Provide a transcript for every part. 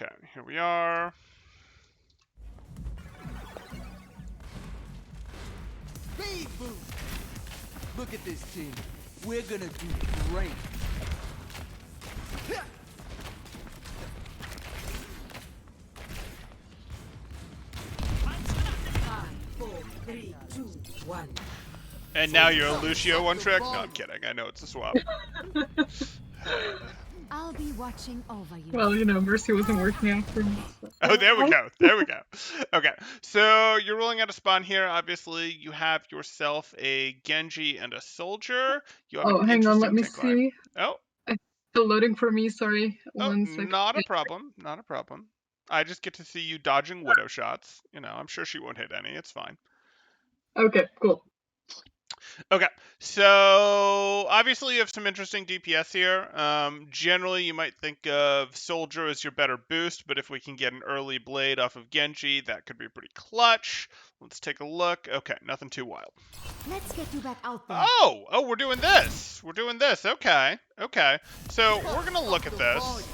Okay, here we are. Speed boost! Look at this team. We're gonna do great. 4, 3, 2, 1. And now you're a Lucio one trick? No, I'm kidding. I know it's a swap. I'll be watching over you. Well, you know, Mercy wasn't working out for me. So. Oh, there we go. There we go. Okay, so you're rolling out a spawn here. Obviously, you have yourself a Genji and a soldier. You have Oh, an hang on, let interesting me tank line. see. Oh, It's still loading for me, sorry. oh, One second. not a problem. Not a problem. I just get to see you dodging widow shots. You know, I'm sure she won't hit any. It's fine. Okay, cool. Okay, so obviously you have some interesting DPS here. Generally, you might think of Soldier as your better boost, but if we can get an early blade off of Genji, that could be pretty clutch. Let's take a look. Okay, nothing too wild. Let's get you back out there. Oh, we're doing this. We're doing this. Okay, okay. So we're gonna look at this.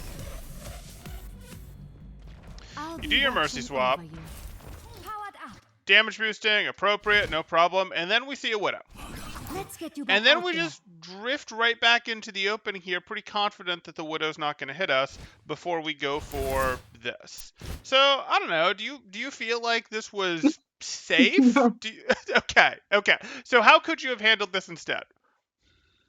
I'll You be do your mercy watching swap. over you. Powered up. Damage boosting, appropriate, no problem. And then we see a widow. Let's get you back And then out we there. just drift right back into the open here, pretty confident that the widow's not going to hit us before we go for this. So I don't know. Do you feel like this was safe? No. Okay. So how could you have handled this instead?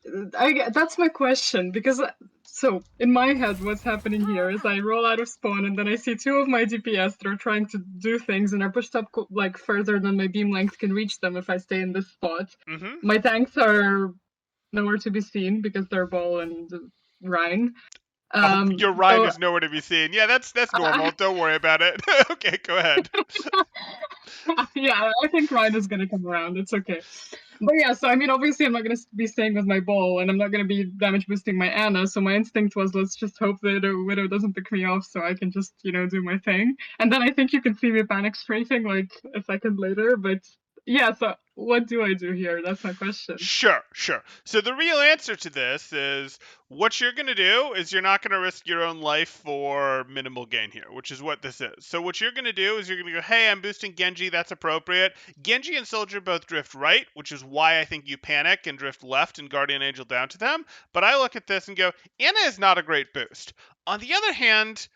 That's my question, because so in my head what's happening here is I roll out of spawn and then I see two of my DPS that are trying to do things and are pushed up like further than my beam length can reach them if I stay in this spot. Mm-hmm. My tanks are nowhere to be seen because they're Ball and Rhine. Your Rhine so is nowhere to be seen. Yeah, that's normal. Don't worry about it. Okay, go ahead. yeah, I think Ryan is gonna come around. It's okay. But yeah, so I mean, obviously, I'm not gonna be staying with my ball, and I'm not gonna be damage boosting my Anna. So my instinct was, let's just hope that a Widow doesn't pick me off, so I can just, you know, do my thing. And then I think you can see me panic strafing like a second later. But yeah, so what do I do here? That's my question. Sure. So the real answer to this is what you're going to do is you're not going to risk your own life for minimal gain here, which is what this is. So what you're going to do is you're going to go, hey, I'm boosting Genji, that's appropriate. Genji and Soldier both drift right, which is why I think you panic and drift left and Guardian Angel down to them. But I look at this and go, Anna is not a great boost. On the other hand,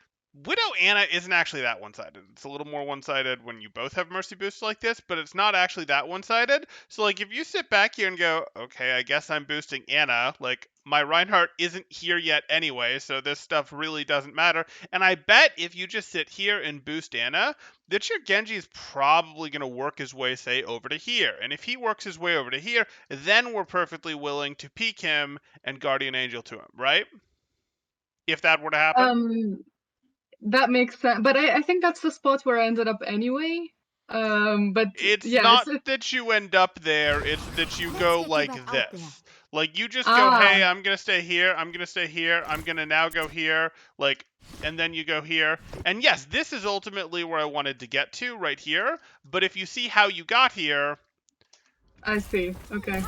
Widow Anna isn't actually that one-sided. It's a little more one-sided when you both have Mercy boosts like this, but it's not actually that one-sided. So, like, if you sit back here and go, okay, I guess I'm boosting Anna, like, my Reinhardt isn't here yet anyway, so this stuff really doesn't matter. And I bet if you just sit here and boost Anna, that your Genji is probably going to work his way, say, over to here. And if he works his way over to here, then we're perfectly willing to peek him and Guardian Angel to him, right? If that were to happen. That makes sense, but I think that's the spot where I ended up anyway. But It's yeah, not that you end up there, it's that you go like this. Like, you just go, hey, I'm going to stay here, I'm going to stay here, I'm going to now go here, like, and then you go here. And yes, this is ultimately where I wanted to get to, right here. But if you see how you got here... I see, okay.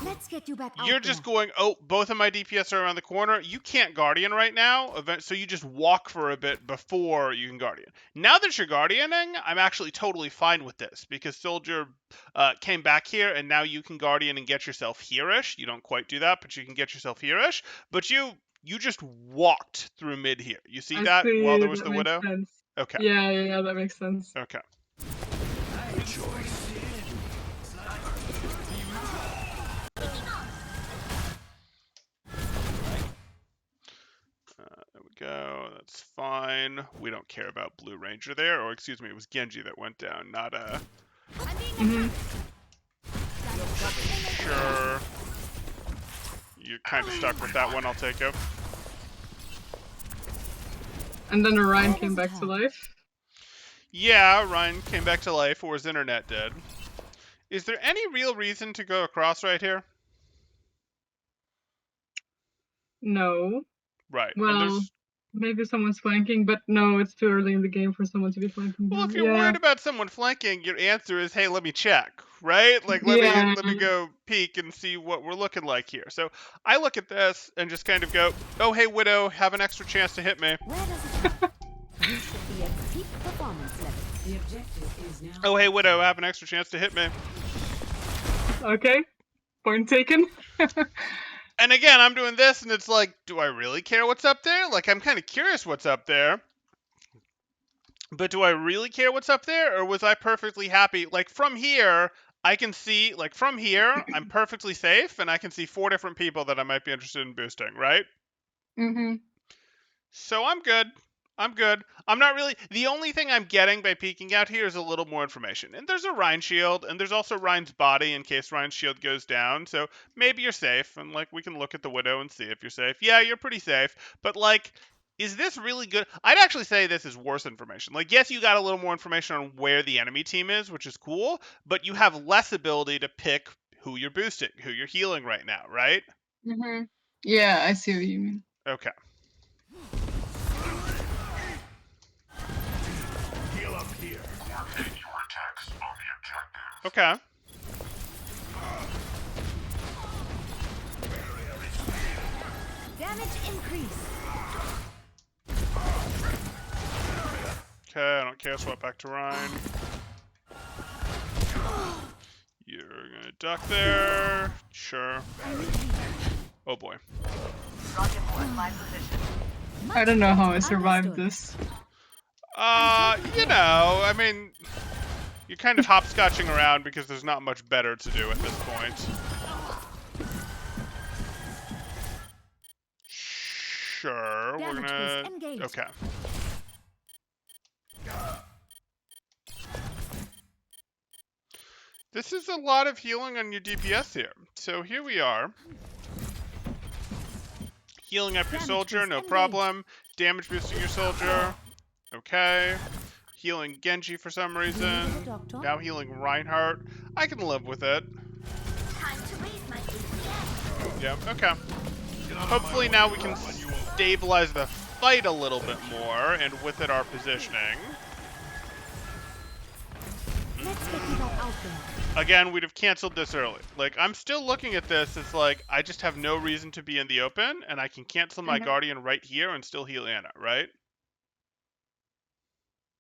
Let's get you back out You're there. just going, oh, both of my DPS are around the corner. You can't Guardian right now, so you just walk for a bit before you can Guardian. Now that you're Guardianing, I'm actually totally fine with this, because Soldier came back here, and now you can Guardian and get yourself here-ish. You don't quite do that, but you can get yourself here-ish. But you just walked through mid here. You see that while there was the Widow? Sense. Okay. Yeah, that makes sense. Okay. There we go. That's fine. We don't care about Blue Ranger there. Or, excuse me, it was Genji that went down, not Sure. You're kind of stuck with that one, I'll take it. And then Orion came back to life. Yeah, Ryan came back to life, or his internet did. Is there any real reason to go across right here? No. Right. Well, And Maybe someone's flanking, but no, it's too early in the game for someone to be flanking. Well, Here. if you're Yeah. worried about someone flanking, your answer is, hey, let me check, right? Like, Yeah. let me go peek and see what we're looking like here. So I look at this and just kind of go, oh, hey, Widow, have an extra chance to hit me. Where does it hurt? You should be at peak performance level. The objective is now. Oh, hey, Widow, have an extra chance to hit me. Okay. Point taken. And again, I'm doing this, and it's like, do I really care what's up there? Like, I'm kind of curious what's up there. But do I really care what's up there, or was I perfectly happy? Like, from here, I can see, like, from here, I'm perfectly safe, and I can see 4 different people that I might be interested in boosting, right? Mm-hmm. So I'm good. I'm good. I'm not really... The only thing I'm getting by peeking out here is a little more information. And there's a Rein shield, and there's also Rein's body in case Rein's shield goes down. So maybe you're safe, and, like, we can look at the Widow and see if you're safe. Yeah, you're pretty safe. But, like, is this really good? I'd actually say this is worse information. Like, yes, you got a little more information on where the enemy team is, which is cool, but you have less ability to pick who you're boosting, who you're healing right now, right? Mm-hmm. Yeah, I see what you mean. Okay. Okay. Damage increase. Okay, I don't care. Swap back to Rein. You're gonna duck there. Sure. Oh boy. I don't know how I survived Understood. this. You know, I mean, you're kind of hopscotching around because there's not much better to do at this point. Sure, we're Damage gonna... boost engaged. Okay. This is a lot of healing on your DPS here. So here we are. Healing up your Damage soldier, boost no engaged. problem. Damage boosting your soldier. Okay. Healing Genji for some reason. Doctor. Now healing Reinhardt. I can live with it. Yeah, okay. Hopefully now we can stabilize the fight a little bit more, and with it our positioning. Let's get you back out there. Again, we'd have canceled this early. Like, I'm still looking at this, it's like, I just have no reason to be in the open, and I can cancel my Guardian right here and still heal Anna, right?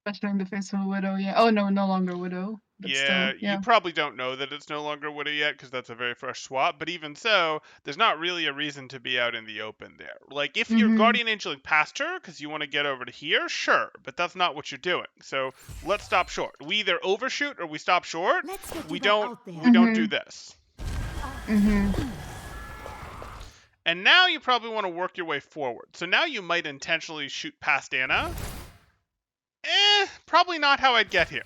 Especially in the face of a Widow, yeah. Oh no, no longer Widow. But Yeah, still, yeah. you probably don't know that it's no longer Widow yet, because that's a very fresh swap, but even so, there's not really a reason to be out in the open there. Like, if you're Guardian Angeling past her, because you want to get over to here, sure, but that's not what you're doing. So, let's stop short. We either overshoot or we stop short. Let's get you We back don't, out there. we don't do this. Mm-hmm. And now you probably want to work your way forward. So now you might intentionally shoot past Anna. Probably not how I'd get here.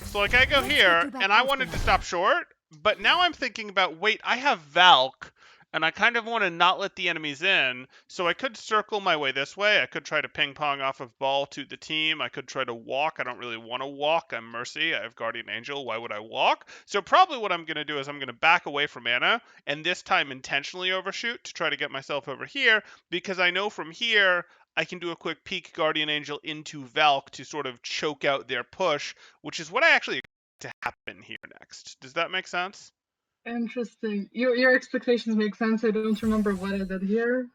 So like I go Let's here, get you back and I out wanted there. to stop short, but now I'm thinking about, wait, I have Valk, and I kind of want to not let the enemies in, so I could circle my way this way. I could try to ping pong off of ball to the team. I could try to walk. I don't really want to walk. I'm Mercy. I have Guardian Angel. Why would I walk? So probably what I'm going to do is I'm going to back away from Anna, and this time intentionally overshoot to try to get myself over here, because I know from here I can do a quick peek Guardian Angel into Valk to sort of choke out their push, which is what I actually expect to happen here next. Does that make sense? Interesting. Your expectations make sense. I don't remember what I did here.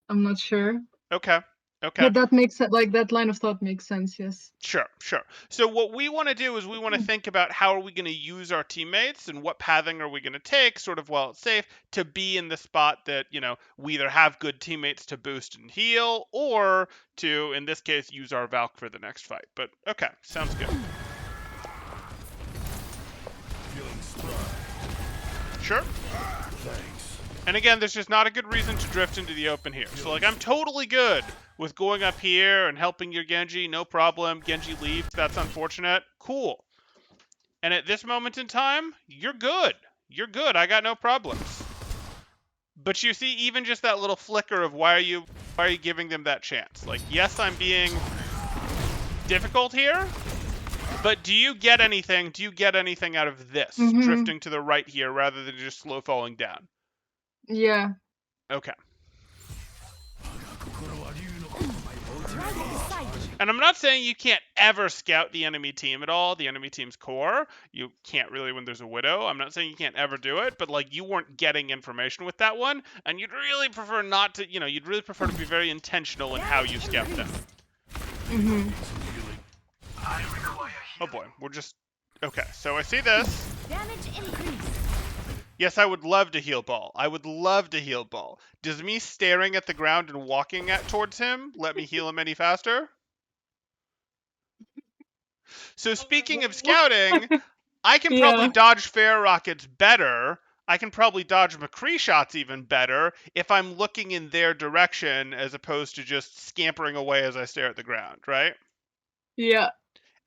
I'm not sure. Okay. Okay. But that makes sense. Like that line of thought makes sense. Yes. Sure, sure. So what we want to do is we want to think about how are we going to use our teammates and what pathing are we going to take, sort of while it's safe, to be in the spot that, you know, we either have good teammates to boost and heal, or to, in this case, use our Valk for the next fight. But okay, sounds good. Sure. And again, there's just not a good reason to drift into the open here. So, like, I'm totally good with going up here and helping your Genji, no problem. Genji leaves, that's unfortunate. Cool. And at this moment in time, you're good. You're good, I got no problems. But you see, even just that little flicker of why are you giving them that chance? Like, yes, I'm being difficult here, but do you get anything? Do you get anything out of this, drifting to the right here rather than just slow falling down? Yeah. Okay. And I'm not saying you can't ever scout the enemy team at all, the enemy team's core. You can't really when there's a Widow. I'm not saying you can't ever do it, but like you weren't getting information with that one, and you'd really prefer not to, you'd really prefer to be very intentional in how you scout them. Mm-hmm. Oh boy, we're just... Okay, so I see this. Damage increase. Yes, I would love to heal Ball. I would love to heal Ball. Does me staring at the ground and walking towards him let me heal him any faster? So speaking of scouting, I can probably dodge Fair Rockets better. I can probably dodge McCree shots even better if I'm looking in their direction as opposed to just scampering away as I stare at the ground, right? Yeah.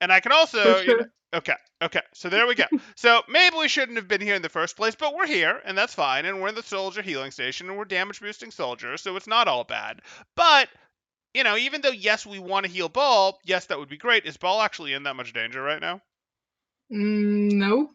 And I can also... For sure. Okay, so there we go. So maybe we shouldn't have been here in the first place, but we're here, and that's fine, and we're in the soldier healing station, and we're damage boosting soldiers, so it's not all bad. But, even though, yes, we want to heal Ball, yes, that would be great. Is Ball actually in that much danger right now? No.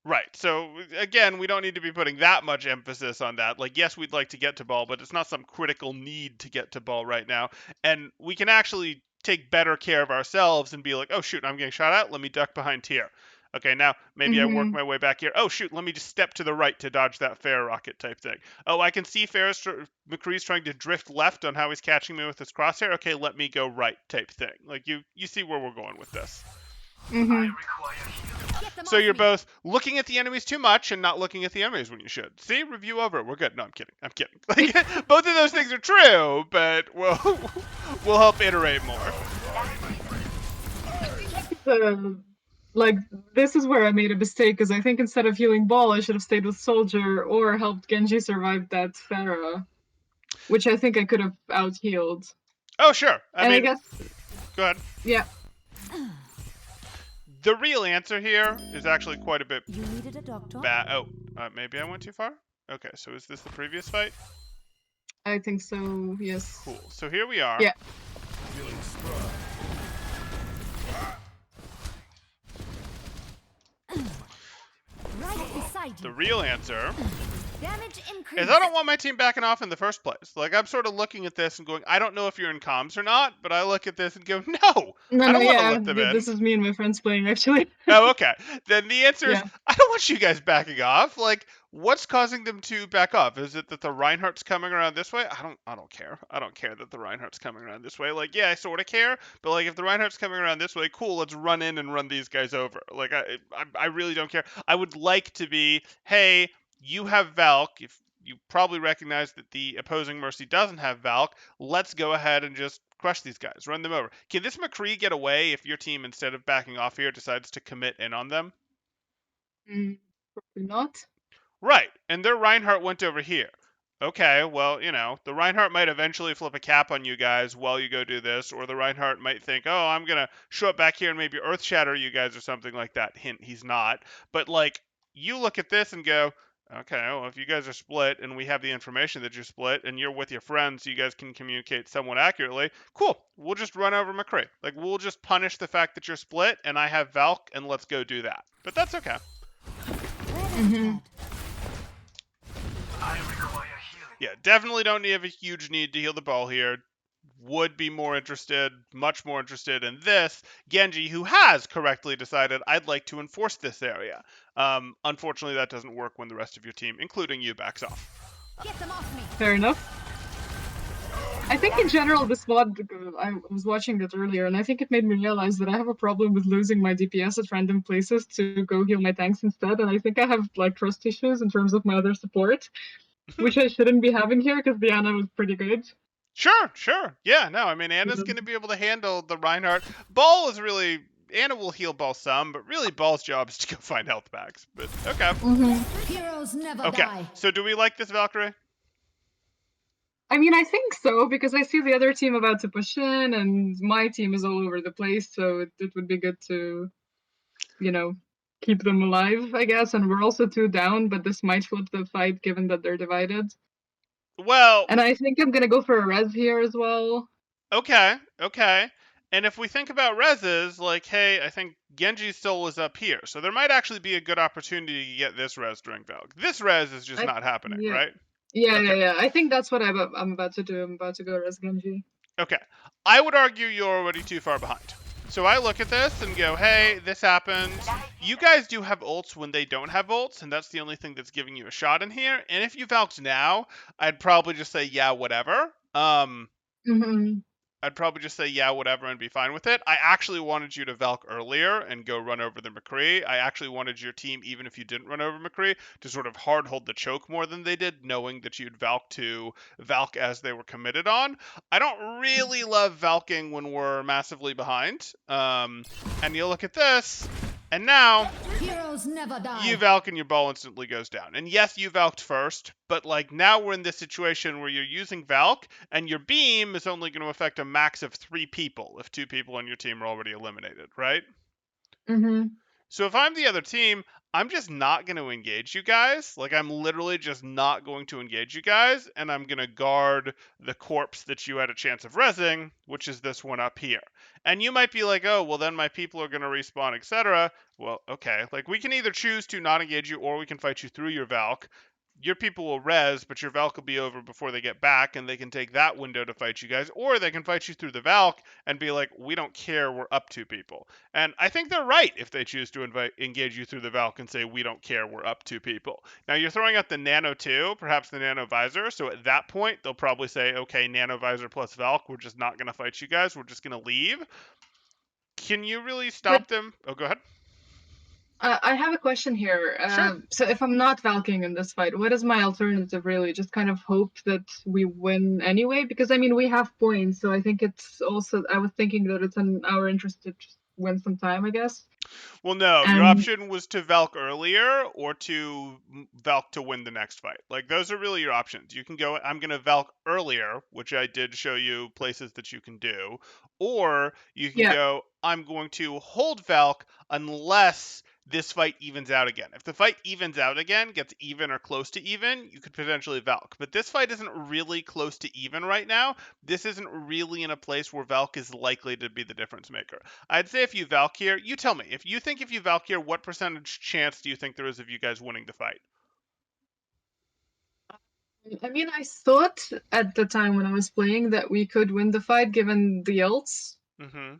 Right, so again, we don't need to be putting that much emphasis on that. Like, yes, we'd like to get to Ball, but it's not some critical need to get to Ball right now, and we can actually take better care of ourselves and be like, oh shoot, I'm getting shot at, let me duck behind here. Okay, now maybe I work my way back here. Oh shoot, let me just step to the right to dodge that Fair Rocket type thing. Oh, I can see McCree's trying to drift left on how he's catching me with his crosshair. Okay, let me go right type thing. Like, you see where we're going with this. So you're both looking at the enemies too much and not looking at the enemies when you should. See, review over. We're good. No, I'm kidding. Like, both of those things are true, but we'll help iterate more. Like, this is where I made a mistake, because I think instead of healing Ball, I should have stayed with Soldier or helped Genji survive that Pharah, which I think I could have out-healed. Oh, sure. I guess... Go ahead. Yeah. The real answer here is actually quite a bit You needed a doctor? bad. Oh, maybe I went too far? Okay, so is this the previous fight? I think so, yes. Cool. So here we are. Yeah. Right beside you. The real answer Damage increase. is I don't want my team backing off in the first place. Like, I'm sort of looking at this and going, I don't know if you're in comms or not, but I look at this and go, no, I don't want to let them in. This is me and my friends playing, actually. Oh, okay. Then the answer is, Yeah. I don't want you guys backing off. Like, what's causing them to back off? Is it that the Reinhardt's coming around this way? I don't care. I don't care that the Reinhardt's coming around this way. Like, yeah, I sort of care, but like, if the Reinhardt's coming around this way, cool, let's run in and run these guys over. Like, I really don't care. I would like to be, hey, you have Valk. If you probably recognize that the opposing Mercy doesn't have Valk, let's go ahead and just crush these guys, run them over. Can this McCree get away if your team, instead of backing off here, decides to commit in on them? Probably not. Right, and their Reinhardt went over here. Okay, well, the Reinhardt might eventually flip a cap on you guys while you go do this, or the Reinhardt might think, oh, I'm going to show up back here and maybe Earth Shatter you guys or something like that. Hint, he's not. But, like, you look at this and go, okay, well, if you guys are split and we have the information that you're split and you're with your friends so you guys can communicate somewhat accurately, cool. We'll just run over McCree. Like, we'll just punish the fact that you're split and I have Valk, and let's go do that. But that's okay. Yeah, definitely don't have a huge need to heal the Ball here. Would be more interested, much more interested in this. Genji, who has correctly decided, I'd like to enforce this area. Unfortunately, that doesn't work when the rest of your team, including you, backs off. Get them off me. Fair enough. I think in general, this mod, I was watching it earlier, and I think it made me realize that I have a problem with losing my DPS at random places to go heal my tanks instead, and I think I have, like, trust issues in terms of my other support, which I shouldn't be having here, because the Ana was pretty good. Sure. Yeah, no, I mean, Ana's going to be able to handle the Reinhardt. Ball is really... Ana will heal Ball some, but really Ball's job is to go find health packs. But, okay. Heroes never Okay, die. so do we like this Valkyrie? I mean, I think so, because I see the other team about to push in, and my team is all over the place, so it would be good to, keep them alive, I guess. And we're also 2 down, but this might flip the fight given that they're divided. Well... And I think I'm gonna go for a res here as well. Okay. And if we think about reses, like, hey, I think Genji's soul is up here, so there might actually be a good opportunity to get this res during Valk. This res is just not happening, right? Yeah. I think that's what I'm about to do. I'm about to go res Genji. Okay. I would argue you're already too far behind. So I look at this and go, hey, this happened. You guys do have ults when they don't have ults, and that's the only thing that's giving you a shot in here. And if you Valked now, I'd probably just say, yeah, whatever. Mm-hmm. I'd probably just say, yeah, whatever, and be fine with it. I actually wanted you to Valk earlier and go run over the McCree. I actually wanted your team, even if you didn't run over McCree, to sort of hard hold the choke more than they did, knowing that you'd Valk as they were committed on. I don't really love Valking when we're massively behind. And you look at this, and now Heroes never die. you Valk and your ball instantly goes down. And yes, you Valked first, but like now we're in this situation where you're using Valk and your beam is only going to affect a max of 3 people if 2 people on your team are already eliminated, right? Mm-hmm. So if I'm the other team, I'm just not going to engage you guys. Like, I'm literally just not going to engage you guys, and I'm going to guard the corpse that you had a chance of rezzing, which is this one up here. And you might be like, oh, well, then my people are going to respawn, etc. Well, okay. Like, we can either choose to not engage you, or we can fight you through your Valk. Your people will res, but your Valk will be over before they get back, and they can take that window to fight you guys. Or they can fight you through the Valk and be like, we don't care, we're up 2 people. And I think they're right if they choose to engage you through the Valk and say, we don't care, we're up 2 people. Now, you're throwing out the Nano too, perhaps the Nano Visor, so at that point, they'll probably say, okay, Nano Visor plus Valk, we're just not going to fight you guys, we're just going to leave. Can you really stop them? Oh, go ahead. I have a question here. Sure. So if I'm not Valking in this fight, what is my alternative really? Just kind of hope that we win anyway? Because I mean, we have points, so I think it's also, I was thinking that it's in our interest to just win some time, I guess. Well, no, your option was to Valk earlier or to Valk to win the next fight. Like, those are really your options. You can go, I'm going to Valk earlier, which I did show you places that you can do. Or you can go, I'm going to hold Valk unless this fight evens out again. If the fight evens out again, gets even or close to even, you could potentially Valk. But this fight isn't really close to even right now. This isn't really in a place where Valk is likely to be the difference maker. I'd say if you Valk here, you tell me. If you Valk here, what percentage chance do you think there is of you guys winning the fight? I mean, I thought at the time when I was playing that we could win the fight given the ults. Mm-hmm.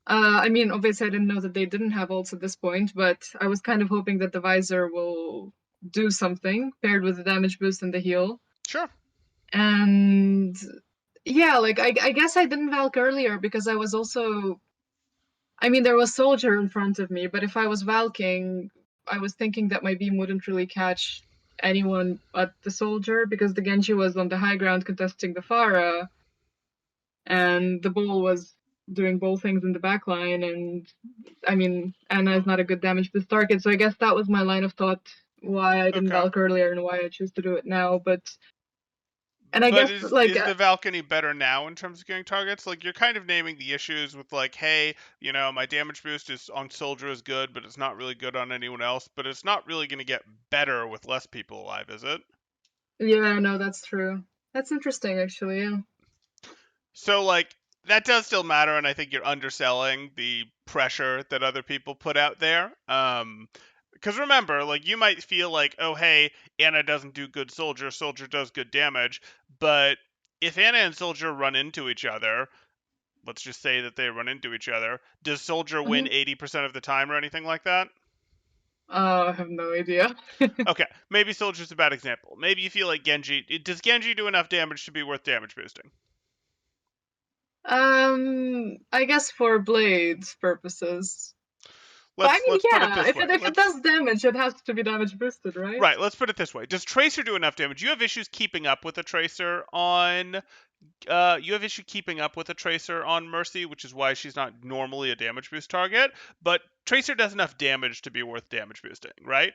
I mean, obviously I didn't know that they didn't have ults at this point, but I was kind of hoping that the Visor will do something paired with the damage boost and the heal. Sure. And yeah, like I guess I didn't Valk earlier because I was also, I mean, there was Soldier in front of me, but if I was Valking, I was thinking that my beam wouldn't really catch anyone but the Soldier because the Genji was on the high ground contesting the Pharah, and the Bull was doing both things in the back line, and I mean, Anna is not a good damage boost target, so I guess that was my line of thought why I didn't Valk earlier and why I choose to do it now, but I guess is like the Valk any better now in terms of getting targets? Like, you're kind of naming the issues with like, hey, you know, my damage boost is on Soldier is good, but it's not really good on anyone else. But it's not really going to get better with less people alive, is it? Yeah, no, that's true. That's interesting, actually. Yeah. So like, that does still matter, and I think you're underselling the pressure that other people put out there. Because remember, like, you might feel like, oh, hey, Anna doesn't do good Soldier, Soldier does good damage, but if Anna and Soldier run into each other, let's just say that they run into each other, does Soldier win 80% of the time or anything like that? I have no idea. Okay, maybe Soldier's a bad example. Maybe you feel like Genji. Does Genji do enough damage to be worth damage boosting? I guess for Blade's purposes. Let's put it this way. If it does damage, it has to be damage boosted, right? Right, let's put it this way. Does Tracer do enough damage? You have issues keeping up with a Tracer on Mercy, which is why she's not normally a damage boost target, but Tracer does enough damage to be worth damage boosting, right?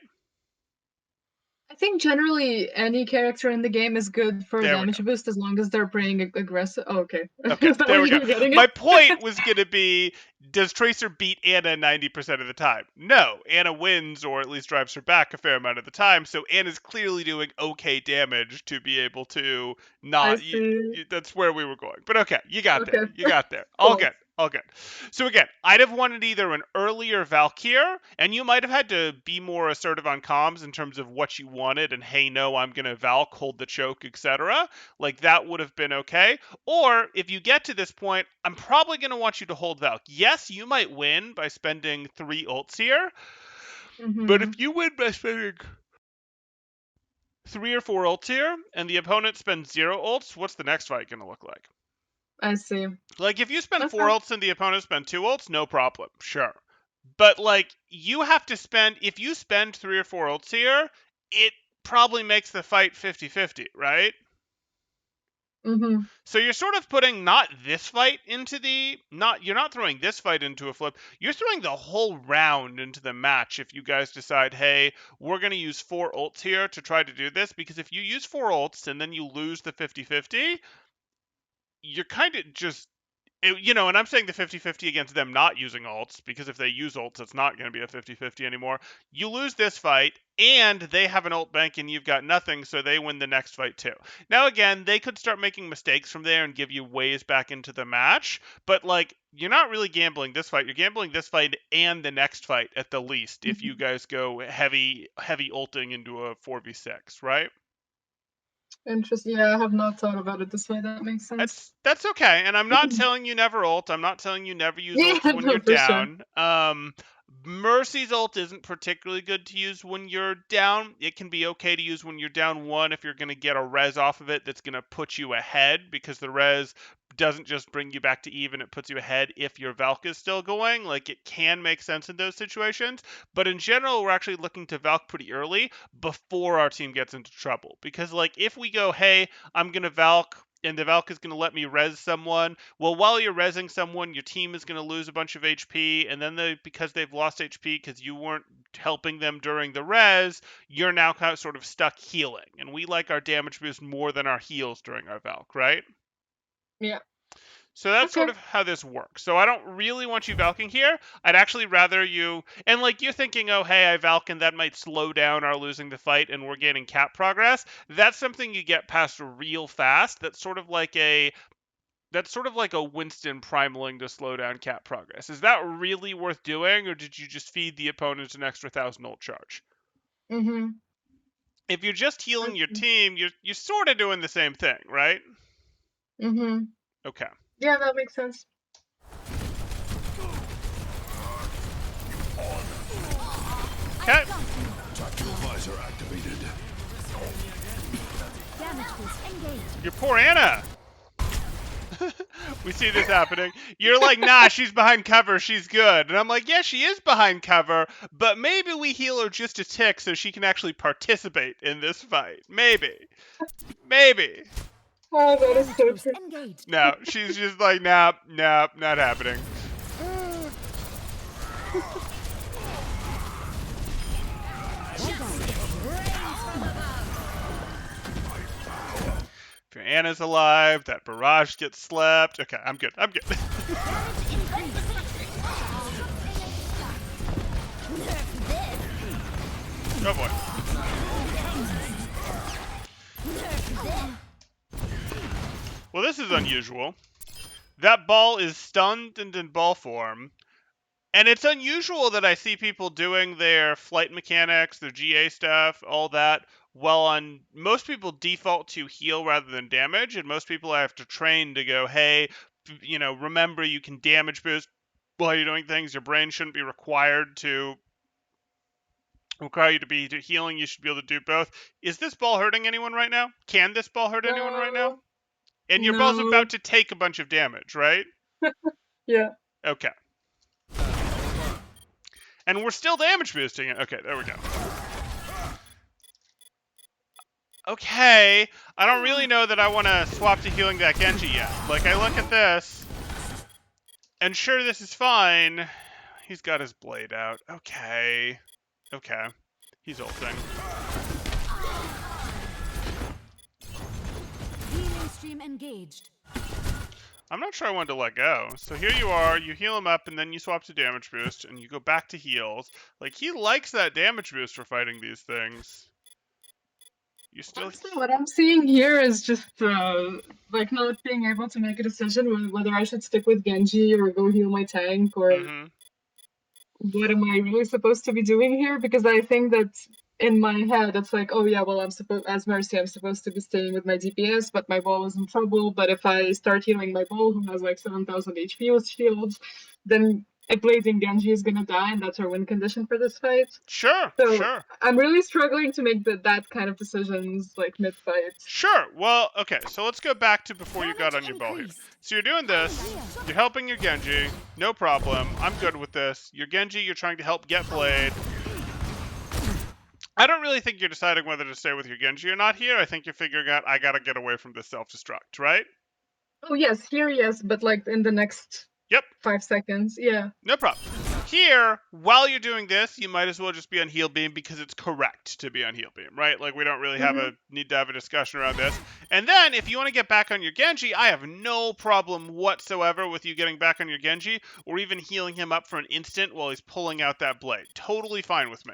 I think generally any character in the game is good for damage boost as long as they're playing aggressive. Oh, okay. Okay, there we go. My point was going to be, does Tracer beat Anna 90% of the time? No. Anna wins, or at least drives her back a fair amount of the time, so Anna's clearly doing okay damage to be able to not... that's where we were going. But okay, you got there. You got there. All good. All good. So again, I'd have wanted either an earlier Valk here, and you might have had to be more assertive on comms in terms of what you wanted, and hey, no, I'm gonna Valk, hold the choke, etc. Like that would have been okay. Or if you get to this point, I'm probably gonna want you to hold Valk. Yes, you might win by spending 3 ults here, but if you win by spending 3 or 4 ults here, and the opponent spends 0 ults, what's the next fight gonna look like? I see. Like, if you spend 4 Okay. ults and the opponent spend 2 ults, no problem, sure. But, like, you have to spend, if you spend 3 or 4 ults here, it probably makes the fight 50-50, right? So you're sort of putting not this fight into you're not throwing this fight into a flip, you're throwing the whole round into the match if you guys decide, hey, we're going to use 4 ults here to try to do this, because if you use 4 ults and then you lose the 50-50, you're kind of just, and I'm saying the 50-50 against them not using ults, because if they use ults, it's not going to be a 50-50 anymore. You lose this fight, and they have an ult bank, and you've got nothing, so they win the next fight too. Now, again, they could start making mistakes from there and give you ways back into the match, but, like, you're not really gambling this fight. You're gambling this fight and the next fight at the least, if you guys go heavy ulting into a 4v6, right? Interesting. Yeah, I have not thought about it this way. That makes sense. That's okay, and I'm not telling you never ult. I'm not telling you never use Yeah, ults when no, you're for sure. down. Mercy's ult isn't particularly good to use when you're down. It can be okay to use when you're down 1 if you're going to get a res off of it that's going to put you ahead, because the res doesn't just bring you back to even, it puts you ahead if your Valk is still going. Like, it can make sense in those situations, but in general, we're actually looking to Valk pretty early before our team gets into trouble. Because, like, if we go, hey, I'm going to Valk, and the Valk is going to let me res someone, well, while you're resing someone, your team is going to lose a bunch of HP, and then because they've lost HP because you weren't helping them during the res, you're now kind of sort of stuck healing. And we like our damage boost more than our heals during our Valk, right? Yeah. So that's sort Okay. of how this works. So I don't really want you Valking here. I'd actually rather you, and like you're thinking, oh, hey, I Valk and that might slow down our losing the fight and we're gaining cap progress. That's something you get past real fast. That's sort of like a Winston primaling to slow down cap progress. Is that really worth doing, or did you just feed the opponent an extra 1,000 ult charge? If you're just healing your team, you're sort of doing the same thing, right? Okay. Yeah, that makes sense. Okay. Tactical visor activated. Damage boost engaged. Your poor Anna. We see this happening. You're like, nah, she's behind cover, she's good. And I'm like, yeah, she is behind cover, but maybe we heal her just a tick so she can actually participate in this fight. Maybe. Oh, that is so Boost true. engaged. No, she's just like, nah, not happening. If your Anna's alive, that barrage gets slept. Okay, I'm good. Oh boy. Well, this is unusual. That ball is stunned and in ball form. And it's unusual that I see people doing their flight mechanics, their GA stuff, all that, well, on most people default to heal rather than damage, and most people I have to train to go, hey, remember you can damage boost while you're doing things. Your brain shouldn't be require you to be healing. You should be able to do both. Is this ball hurting anyone right now? Can this ball hurt anyone right now? And your ball's No. about to take a bunch of damage, right? Yeah. Okay. And we're still damage boosting it. Okay, there we go. Okay, I don't really know that I want to swap to healing that Genji yet. Like, I look at this, and sure, this is fine. He's got his blade out. Okay. He's ulting. Healing stream engaged. I'm not sure I wanted to let go. So here you are, you heal him up, and then you swap to damage boost, and you go back to heals. Like, he likes that damage boost for fighting these things. You still Honestly, what I'm seeing here is just like not being able to make a decision whether I should stick with Genji or go heal my tank, or hmm what am I really supposed to be doing here? Because I think that in my head it's like, oh yeah, well I'm supposed as Mercy, I'm supposed to be staying with my DPS, but my ball is in trouble. But if I start healing my ball, who has like 7,000 HP with shields, then a blading Genji is gonna die, and that's our win condition for this fight. Sure, So sure. I'm really struggling to make that kind of decisions like mid fight. Sure. Well, okay, so let's go back to before you got on Damage your ball here. increased. So you're doing this, you're helping your Genji, no problem. I'm good with this. Your Genji, you're trying to help get Blade. I don't really think you're deciding whether to stay with your Genji or not here. I think you're figuring out, I gotta get away from this self-destruct, right? Oh yes, here yes, but like in the next Yep. 5 seconds, yeah. No problem. Here, while you're doing this, you might as well just be on heal beam because it's correct to be on heal beam, right? Like we don't really have a need to have a discussion around this. And then if you want to get back on your Genji, I have no problem whatsoever with you getting back on your Genji or even healing him up for an instant while he's pulling out that blade. Totally fine with me.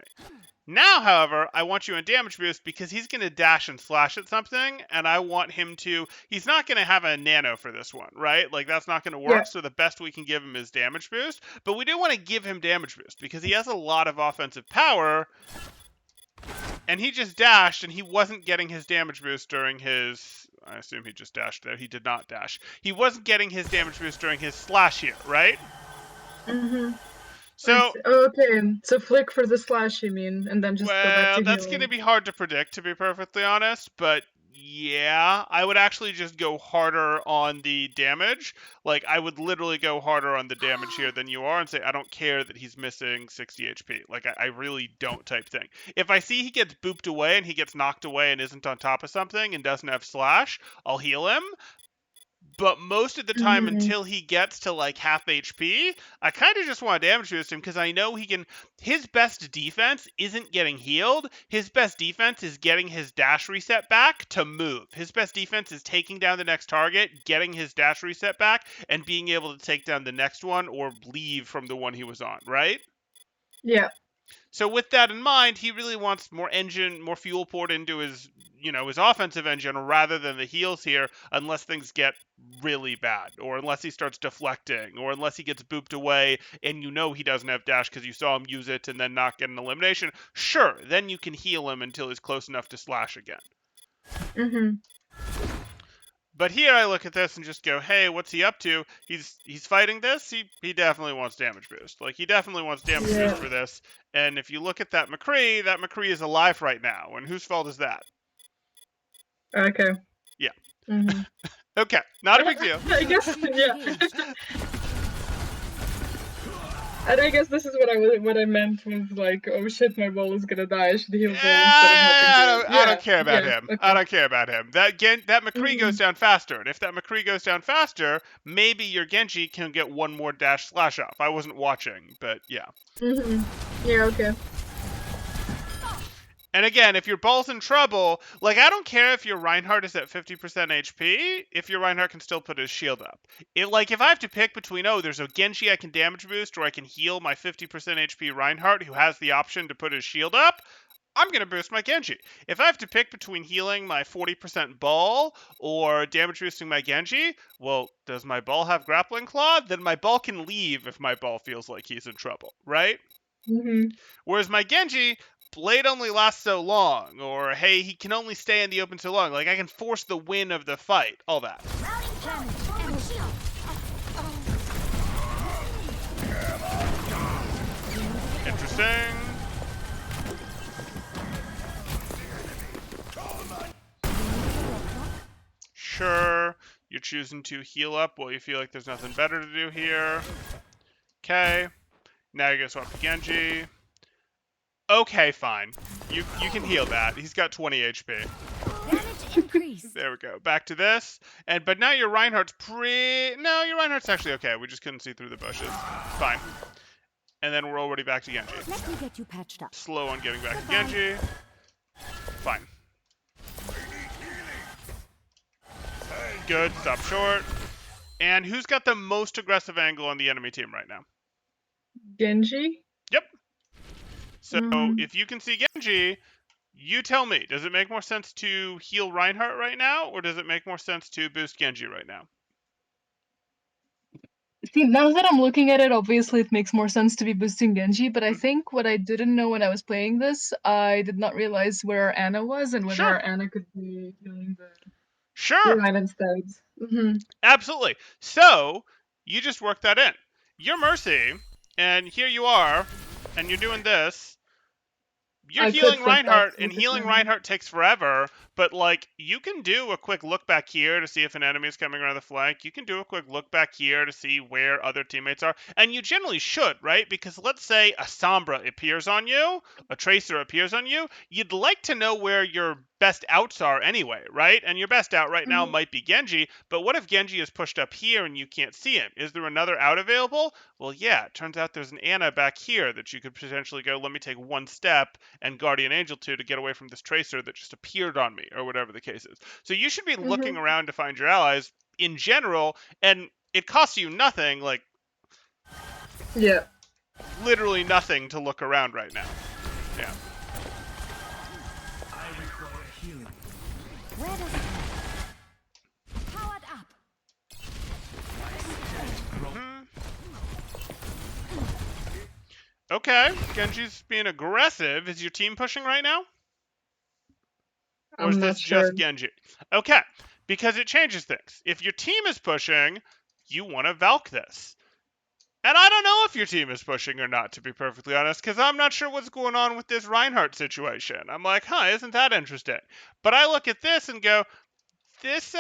Now, however, I want you in damage boost because he's going to dash and slash at something, and I want him to... He's not going to have a nano for this one, right? Like, that's not going to work, Yeah. so the best we can give him is damage boost. But we do want to give him damage boost because he has a lot of offensive power, and he just dashed, and he wasn't getting his damage boost during his... I assume he just dashed there. He did not dash. He wasn't getting his damage boost during his slash here, right? Mm-hmm. So... Okay, so flick for the slash, you mean, and then just go back Well, to that's healing. going to be hard to predict, to be perfectly honest, but yeah, I would actually just go harder on the damage. Like, I would literally go harder on the damage here than you are and say, I don't care that he's missing 60 HP. Like, I really don't type thing. If I see he gets booped away and he gets knocked away and isn't on top of something and doesn't have slash, I'll heal him. But most of the time, until he gets to like half HP, I kind of just want to damage boost him because I know he can. His best defense isn't getting healed. His best defense is getting his dash reset back to move. His best defense is taking down the next target, getting his dash reset back, and being able to take down the next one or leave from the one he was on, right? Yeah. So with that in mind, he really wants more engine, more fuel poured into his, his offensive engine rather than the heals here, unless things get really bad, or unless he starts deflecting, or unless he gets booped away and he doesn't have dash because you saw him use it and then not get an elimination. Sure, then you can heal him until he's close enough to slash again. Mm-hmm. But here I look at this and just go, hey, what's he up to? He's fighting this. He definitely wants damage boost. Like, he definitely wants damage boost for this. And if you look at that McCree is alive right now. And whose fault is that? Okay. Yeah. Mm-hmm. Okay, not a big deal. I guess, yeah. And I guess this is what I meant was like, oh shit, my ball is gonna die. I should heal ball instead of helping I don't care about him. Okay. I don't care about him. That McCree goes down faster, and if that McCree goes down faster, maybe your Genji can get one more dash slash off. I wasn't watching, but yeah. Mm-hmm. Yeah, okay. And again, if your ball's in trouble, like, I don't care if your Reinhardt is at 50% HP, if your Reinhardt can still put his shield up. If I have to pick between, there's a Genji I can damage boost, or I can heal my 50% HP Reinhardt who has the option to put his shield up, I'm going to boost my Genji. If I have to pick between healing my 40% ball or damage boosting my Genji, well, does my ball have grappling claw? Then my ball can leave if my ball feels like he's in trouble, right? Mm-hmm. Whereas my Genji, Blade only lasts so long, or hey, he can only stay in the open so long. Like, I can force the win of the fight, all that. Interesting. Sure, you're choosing to heal up while you feel like there's nothing better to do here. Okay, now you're gonna swap to Genji. Okay, fine. You can heal that. He's got 20 HP. Damage increased. There we go. Back to this. But now your Reinhardt's No, your Reinhardt's actually okay. We just couldn't see through the bushes. Fine. And then we're already back to Genji. Let me get you patched up. Slow on getting back to Genji. Fine. Good. Stop short. And who's got the most aggressive angle on the enemy team right now? Genji? Yep. So if you can see Genji, You tell me, does it make more sense to heal Reinhardt right now, or does it make more sense to boost Genji right now? See, now that I'm looking at it, obviously it makes more sense to be boosting Genji, but I think what I didn't know when I was playing this, I did not realize where our Ana was and whether Sure. our Ana could be healing the Sure. Revive instead. Mm-hmm. Absolutely. So, you just work that in. You're Mercy, and here you are, and you're doing this. You're I could healing flip that Reinhardt, to and the healing side. Reinhardt takes forever, but, like, you can do a quick look back here to see if an enemy is coming around the flank. You can do a quick look back here to see where other teammates are, and you generally should, right? Because let's say a Sombra appears on you, a Tracer appears on you, you'd like to know where your best outs are anyway, right? And your best out right now might be Genji, but what if Genji is pushed up here and you can't see him? Is there another out available? Well, yeah, it turns out there's an Ana back here that you could potentially go, let me take one step and Guardian Angel to get away from this Tracer that just appeared on me, or whatever the case is. So you should be looking around to find your allies in general, and it costs you nothing, like Yeah. literally nothing to look around right now. Yeah. Where does it hurt? Powered up. Okay, Genji's being aggressive. Is your team pushing right now? Or I'm is not this sure. just Genji? Okay, because it changes things. If your team is pushing, you want to Valk this. And I don't know if your team is pushing or not, to be perfectly honest, because I'm not sure what's going on with this Reinhardt situation. I'm like, huh, isn't that interesting? But I look at this and go, this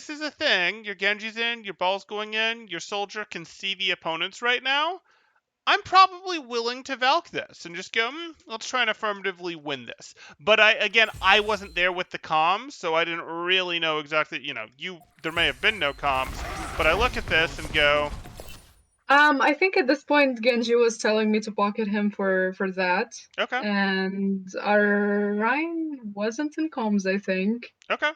is a thing. Your Genji's in, your ball's going in, your soldier can see the opponents right now. I'm probably willing to Valk this and just go, let's try and affirmatively win this. But I wasn't there with the comms, so I didn't really know exactly, there may have been no comms, but I look at this and go, I think at this point Genji was telling me to pocket him for that. okay, And our Ryan wasn't in comms, I think. okay,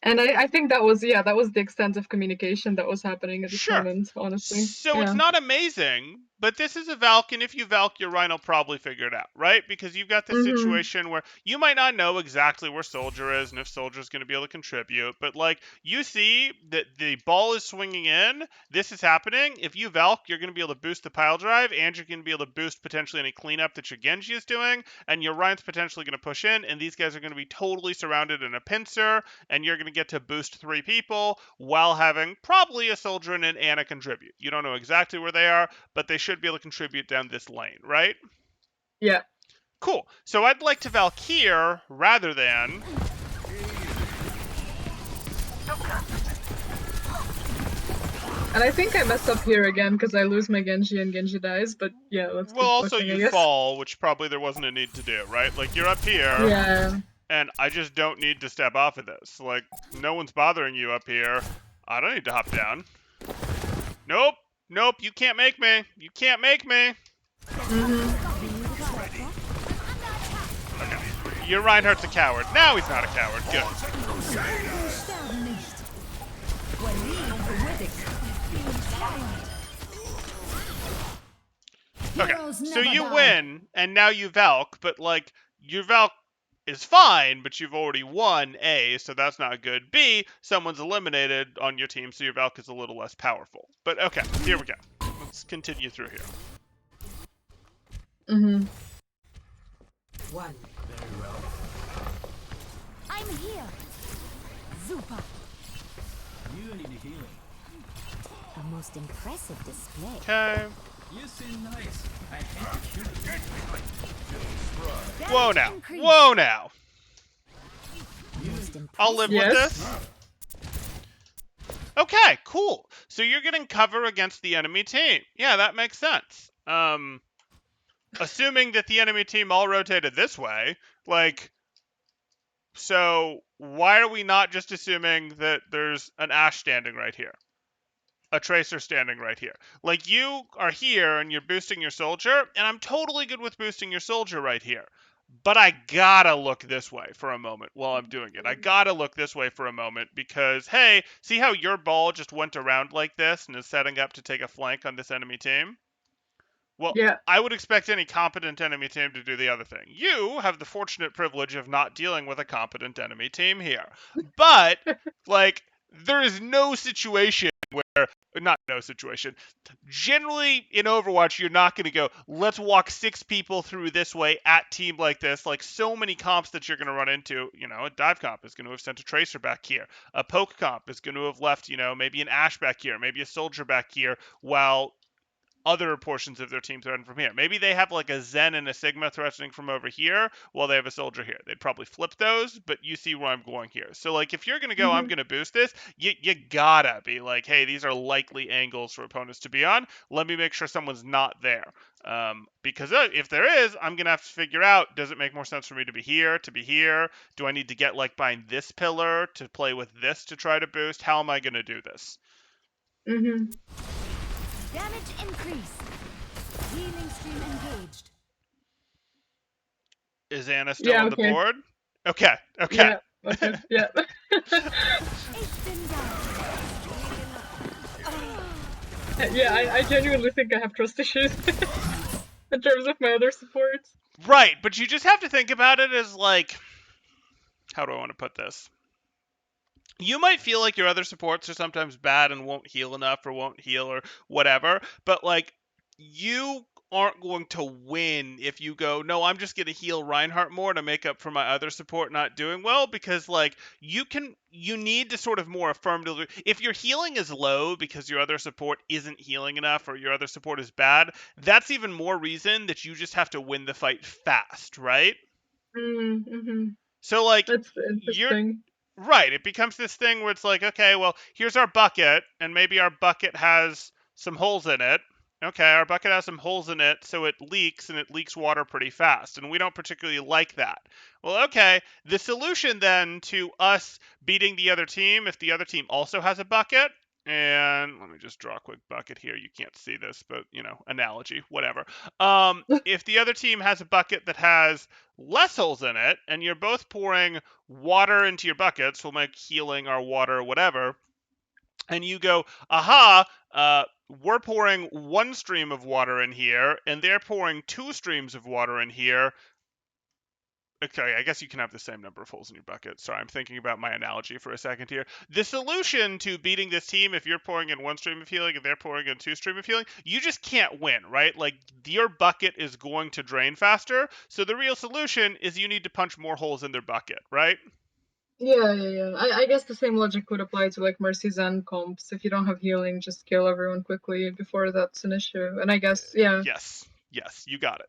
And I think that was the extent of communication that was happening at this sure. moment, honestly. So it's Yeah. not amazing, but this is a Valk, and if you Valk, your Rhino will probably figure it out, right? Because you've got this Mm-hmm. situation where you might not know exactly where Soldier is and if Soldier's going to be able to contribute, but like you see that the ball is swinging in, this is happening. If you Valk, you're going to be able to boost the pile drive, and you're going to be able to boost potentially any cleanup that your Genji is doing, and your Ryan's potentially going to push in, and these guys are going to be totally surrounded in a pincer, and you're going to get to boost 3 people while having probably a Soldier and an Ana contribute. You don't know exactly where they are, but they should be able to contribute down this lane, right? Yeah. Cool. So I'd like to Valk here rather than... And I think I mess up here again because I lose my Genji and Genji dies, but yeah, let's keep Well, also pushing, I you guess. fall, which probably there wasn't a need to do, right? Like, you're up here, Yeah. and I just don't need to step off of this. Like, no one's bothering you up here. I don't need to hop down. Nope. Nope, you can't make me. You can't make me. Okay. Your Reinhardt's a coward. Now he's not a coward. Good. Sterben nicht. Walid Okay, Heroes so never you die. win, and now you Valk, but, like, your Valk is fine, but you've already won, A, so that's not good. B, someone's eliminated on your team, so your Valk is a little less powerful. But, okay, here we go. Let's continue through here. Mm-hmm. 1. I'm here. Super. You need healing. A most impressive display. Okay. You seem nice. I hate to kill you. Whoa now. Whoa now. Most impressive. I'll live Yes. with this. Okay, cool. So you're getting cover against the enemy team. Yeah, that makes sense. Assuming that the enemy team all rotated this way, like, so why are we not just assuming that there's an Ashe standing right here? A Tracer standing right here. Like, you are here and you're boosting your soldier, and I'm totally good with boosting your soldier right here. But I gotta look this way for a moment while I'm doing it. I gotta look this way for a moment because, hey, see how your ball just went around like this and is setting up to take a flank on this enemy team? Well, Yeah. I would expect any competent enemy team to do the other thing. You have the fortunate privilege of not dealing with a competent enemy team here. But, like, there is no situation where, not no situation. Generally, in Overwatch, you're not going to go, let's walk 6 people through this way at team like this. Like, so many comps that you're going to run into, a dive comp is going to have sent a tracer back here. A poke comp is going to have left, maybe an Ashe back here, maybe a soldier back here, while other portions of their team threaten from here. Maybe they have like a Zen and a Sigma threatening from over here while they have a soldier here. They'd probably flip those, but you see where I'm going here. So like if you're going to go, I'm going to boost this, you gotta be like, hey, these are likely angles for opponents to be on. Let me make sure someone's not there. Because if there is, I'm going to have to figure out, does it make more sense for me to be here, to be here? Do I need to get like behind this pillar to play with this to try to boost? How am I going to do this? Damage increase. Healing stream engaged. Is Anna still on the board? Okay. Yeah. Okay. Yeah. Yeah, I genuinely think I have trust issues in terms of my other supports. Right, but you just have to think about it as like, how do I want to put this? You might feel like your other supports are sometimes bad and won't heal enough or won't heal or whatever, but like you aren't going to win if you go, no, I'm just going to heal Reinhardt more to make up for my other support not doing well, because like you need to sort of more affirmatively, if your healing is low because your other support isn't healing enough or your other support is bad, that's even more reason that you just have to win the fight fast, right? So like That's interesting. Right, it becomes this thing where it's like, okay, well, here's our bucket, and maybe our bucket has some holes in it. Okay, our bucket has some holes in it, so it leaks, and it leaks water pretty fast, and we don't particularly like that. Well, okay, the solution then to us beating the other team, if the other team also has a bucket, and let me just draw a quick bucket here. You can't see this, but, analogy, whatever. If the other team has a bucket that has less holes in it, and you're both pouring water into your buckets, we'll make healing our water or whatever, and you go, aha, we're pouring 1 stream of water in here, and they're pouring 2 streams of water in here. Okay, I guess you can have the same number of holes in your bucket. Sorry, I'm thinking about my analogy for a second here. The solution to beating this team, if you're pouring in 1 stream of healing and they're pouring in 2 stream of healing, you just can't win, right? Like, your bucket is going to drain faster. So the real solution is you need to punch more holes in their bucket, right? Yeah. I guess the same logic would apply to like Mercy Zen comps. If you don't have healing, just kill everyone quickly before that's an issue. And I guess, yeah. Yes, you got it.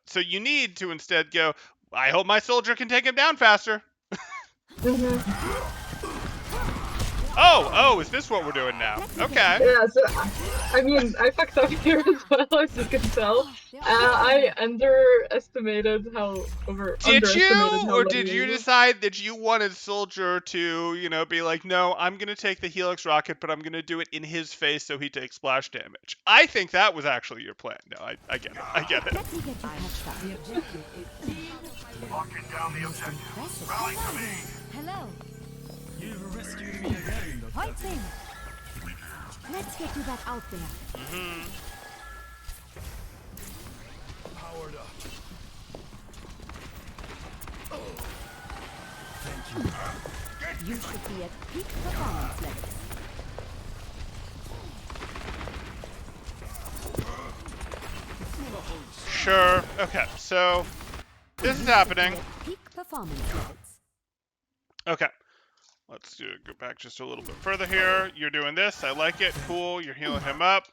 So you need to instead go, I hope my soldier can take him down faster. Oh, is this what we're doing now? Okay. Yeah, so, I mean, I fucked up here as well, as you can tell. I underestimated how Did you, or did you decide that you wanted Soldier to, be like, no, I'm going to take the Helix rocket, but I'm going to do it in his face so he takes splash damage? I think that was actually your plan. No, I get it. Let me get you patched up. Locking down the objective. Rally to me. Hello. You rescued me again, Dr. Pointing. Let's get you back out there. Powered up. You should be at peak performance levels. Sure. Okay, so this is happening. Peak performance levels. Okay. Let's go back just a little bit further here. You're doing this. I like it. Cool. You're healing him up.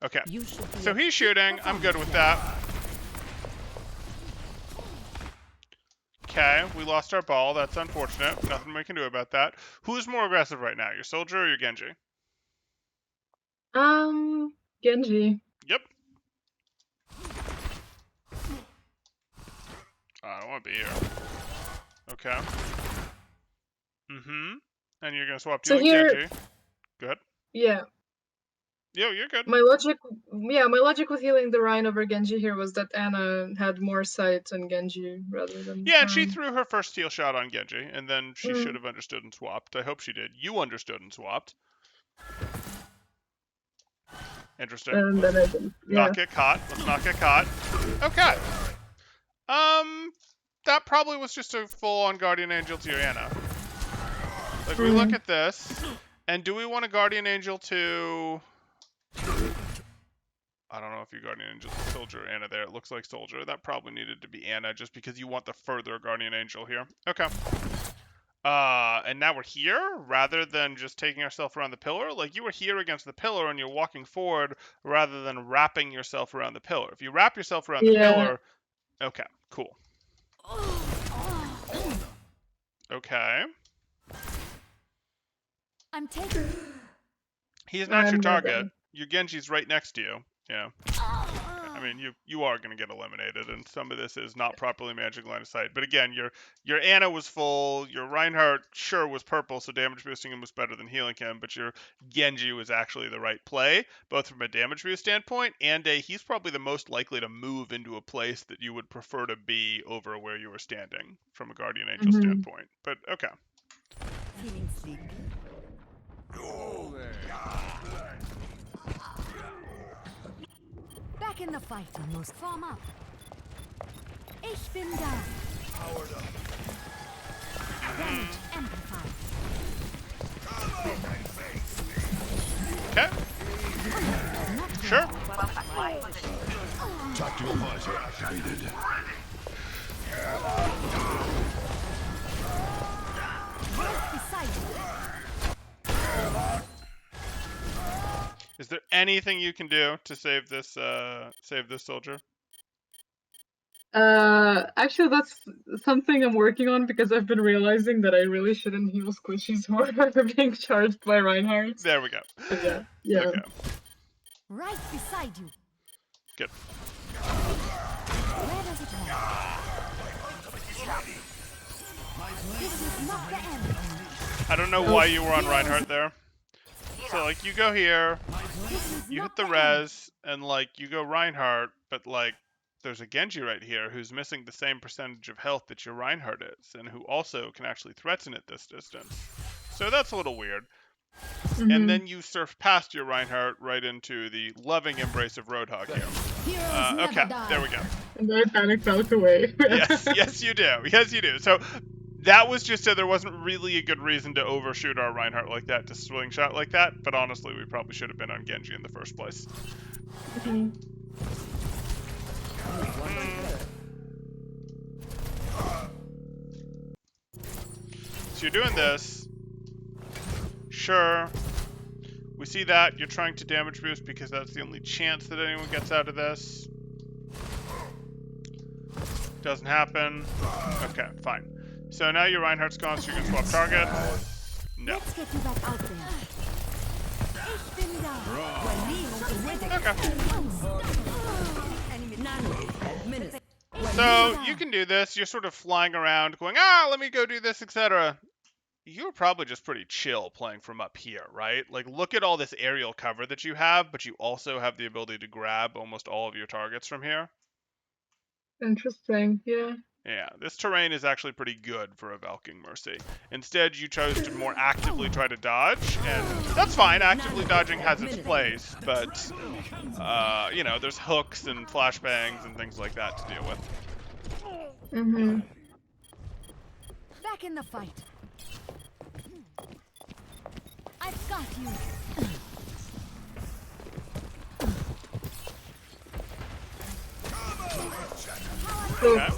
Okay. So he's shooting. I'm good with that. Okay. We lost our ball. That's unfortunate. Nothing we can do about that. Who's more aggressive right now? Your soldier or your Genji? Genji. Yep. I don't want to be here. Okay. And you're gonna swap So to here- Genji. Good. Yeah. Yo, you're good. My logic with healing the Rhine over Genji here was that Anna had more sight on Genji rather than Yeah, and she Rhine. threw her first steal shot on Genji, and then she should have understood and swapped. I hope she did. You understood and swapped. Interesting. and then I didn't. Yeah. Not get caught. Let's not get caught. Okay. That probably was just a full-on Guardian Angel to your Ana. Like, we look at this, and do we want a Guardian Angel to... I don't know if you Guardian Angel to Soldier or Ana there. It looks like Soldier. That probably needed to be Ana, just because you want the further Guardian Angel here. Okay. And now we're here, rather than just taking ourselves around the pillar. Like, you were here against the pillar, and you're walking forward, rather than wrapping yourself around the pillar. If you wrap yourself around the pillar... Okay, cool. Okay. I'm taking. He's not your I'm target. dead. Your Genji's right next to you. Yeah. I mean, you are going to get eliminated, and some of this is not properly managing line of sight. But again, your Ana was full. Your Reinhardt, sure, was purple, so damage boosting him was better than healing him. But your Genji was actually the right play, both from a damage boost standpoint, and he's probably the most likely to move into a place that you would prefer to be over where you were standing from a Guardian Angel standpoint. But okay. Feeling sleepy. Back in the fight, almost. Form up. Ich bin da. Powered up. Damage amplified. Okay. Sure. Tactical visor activated. Right beside you. Is there anything you can do to save this soldier? Actually, that's something I'm working on because I've been realizing that I really shouldn't heal squishies who are being charged by Reinhardt. There we go. But yeah. Okay. Right beside you. Good. Where does it hurt? This is not the end. I don't know why you were on Reinhardt there. So, like, you go here, This is you not hit the end. res, and, like, you go Reinhardt, but, like, there's a Genji right here who's missing the same percentage of health that your Reinhardt is, and who also can actually threaten at this distance. So that's a little weird. And then you surf past your Reinhardt right into the loving embrace of Roadhog here. Heroes never Okay, die. there we go. And then I panicked out away. Yes, you do. Yes, you do. So that was just so there wasn't really a good reason to overshoot our Reinhardt like that, to swing shot like that. But honestly, we probably should have been on Genji in the first place. So you're doing this. Sure. We see that. You're trying to damage boost because that's the only chance that anyone gets out of this. Doesn't happen. Okay, fine. So now your Reinhardt's gone, so you can swap target. No. Let's get you back out there. Ich bin da. Okay. So you can do this. You're sort of flying around going, let me go do this, etc. You're probably just pretty chill playing from up here, right? Like, look at all this aerial cover that you have, but you also have the ability to grab almost all of your targets from here. Interesting, yeah. Yeah, this terrain is actually pretty good for a Valking Mercy. Instead, you chose to more actively try to dodge, and that's fine. Actively dodging has its place, but, you know, there's hooks and flashbangs and things like that to deal with. Back in the fight. I've got you. Okay.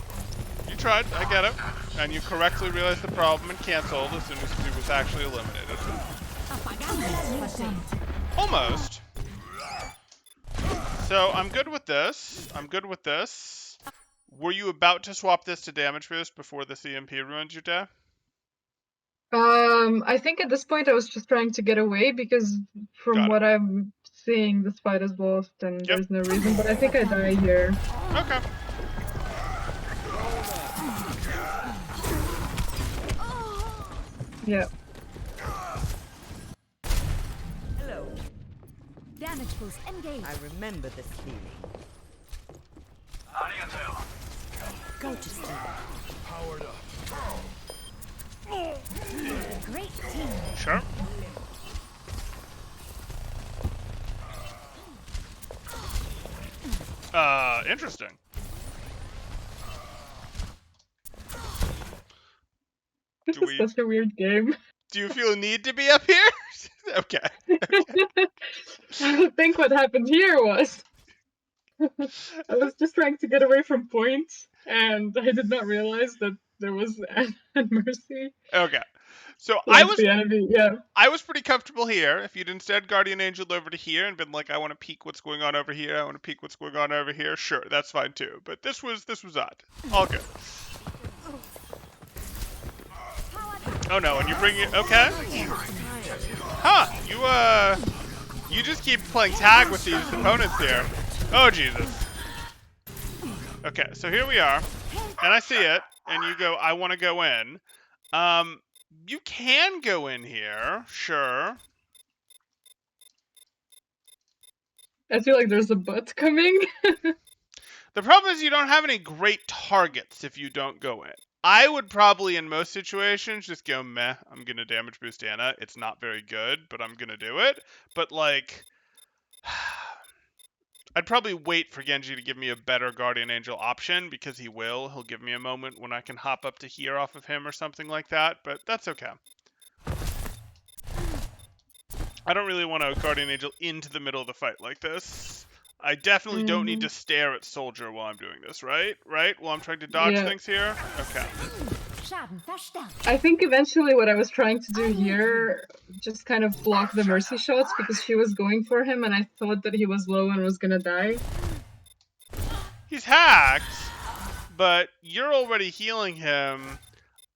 You tried, I get it. And you correctly realized the problem and canceled as soon as he was actually eliminated. Almost. So I'm good with this. Were you about to swap this to damage boost before the CMP ruined your day? I think at this point I was just trying to get away because from what I'm seeing, this fight is lost and there's no reason, but I think I die here. Okay. Yeah. Hello. Damage boost engage. I remember this feeling. Go to sleep. Powered up. A great team. Sure. Interesting. This Do is we? such a weird game. Do you feel a need to be up here? Okay. I think what happened here was I was just trying to get away from Point, and I did not realize that there was Anne and Mercy. Okay. So Like the enemy, yeah. I was pretty comfortable here. If you'd instead Guardian Angel over to here and been like, I want to peek what's going on over here, I want to peek what's going on over here, sure, that's fine too. But this was odd. All good. Oh no, and you bring it. Okay. Huh? You just keep playing tag with these opponents here. Oh Jesus. Okay, so here we are, and I see it, and you go, I want to go in. You can go in here, sure. I feel like there's a butt coming. The problem is you don't have any great targets if you don't go in. I would probably, in most situations, just go, meh, I'm going to damage boost Anna. It's not very good, but I'm going to do it. But, like, I'd probably wait for Genji to give me a better Guardian Angel option, because he will. He'll give me a moment when I can hop up to here off of him or something like that, but that's okay. I don't really want to Guardian Angel into the middle of the fight like this. I definitely don't need to stare at Soldier while I'm doing this, right? Right? While I'm trying to dodge things here? Okay. Schaden verstärkt. I think eventually what I was trying to do here, just kind of block the Mercy shots, because she was going for him and I thought that he was low and was gonna die. He's hacked, but you're already healing him.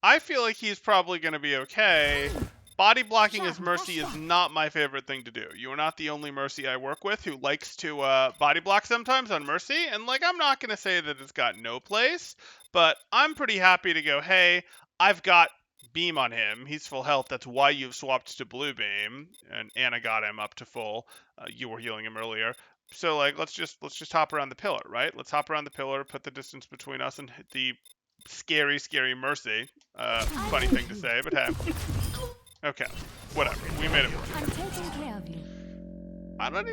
I feel like he's probably going to be okay. Body blocking as Mercy is not my favorite thing to do. You are not the only Mercy I work with who likes to body block sometimes on Mercy. And, like, I'm not going to say that it's got no place, but I'm pretty happy to go, hey, I've got beam on him. He's full health. That's why you've swapped to blue beam. And Anna got him up to full. You were healing him earlier. So, like, let's just hop around the pillar, right? Let's hop around the pillar, put the distance between us and hit the scary, scary Mercy. Funny thing to say, but hey. Okay, whatever. We made it work. I'm taking care of you. I don't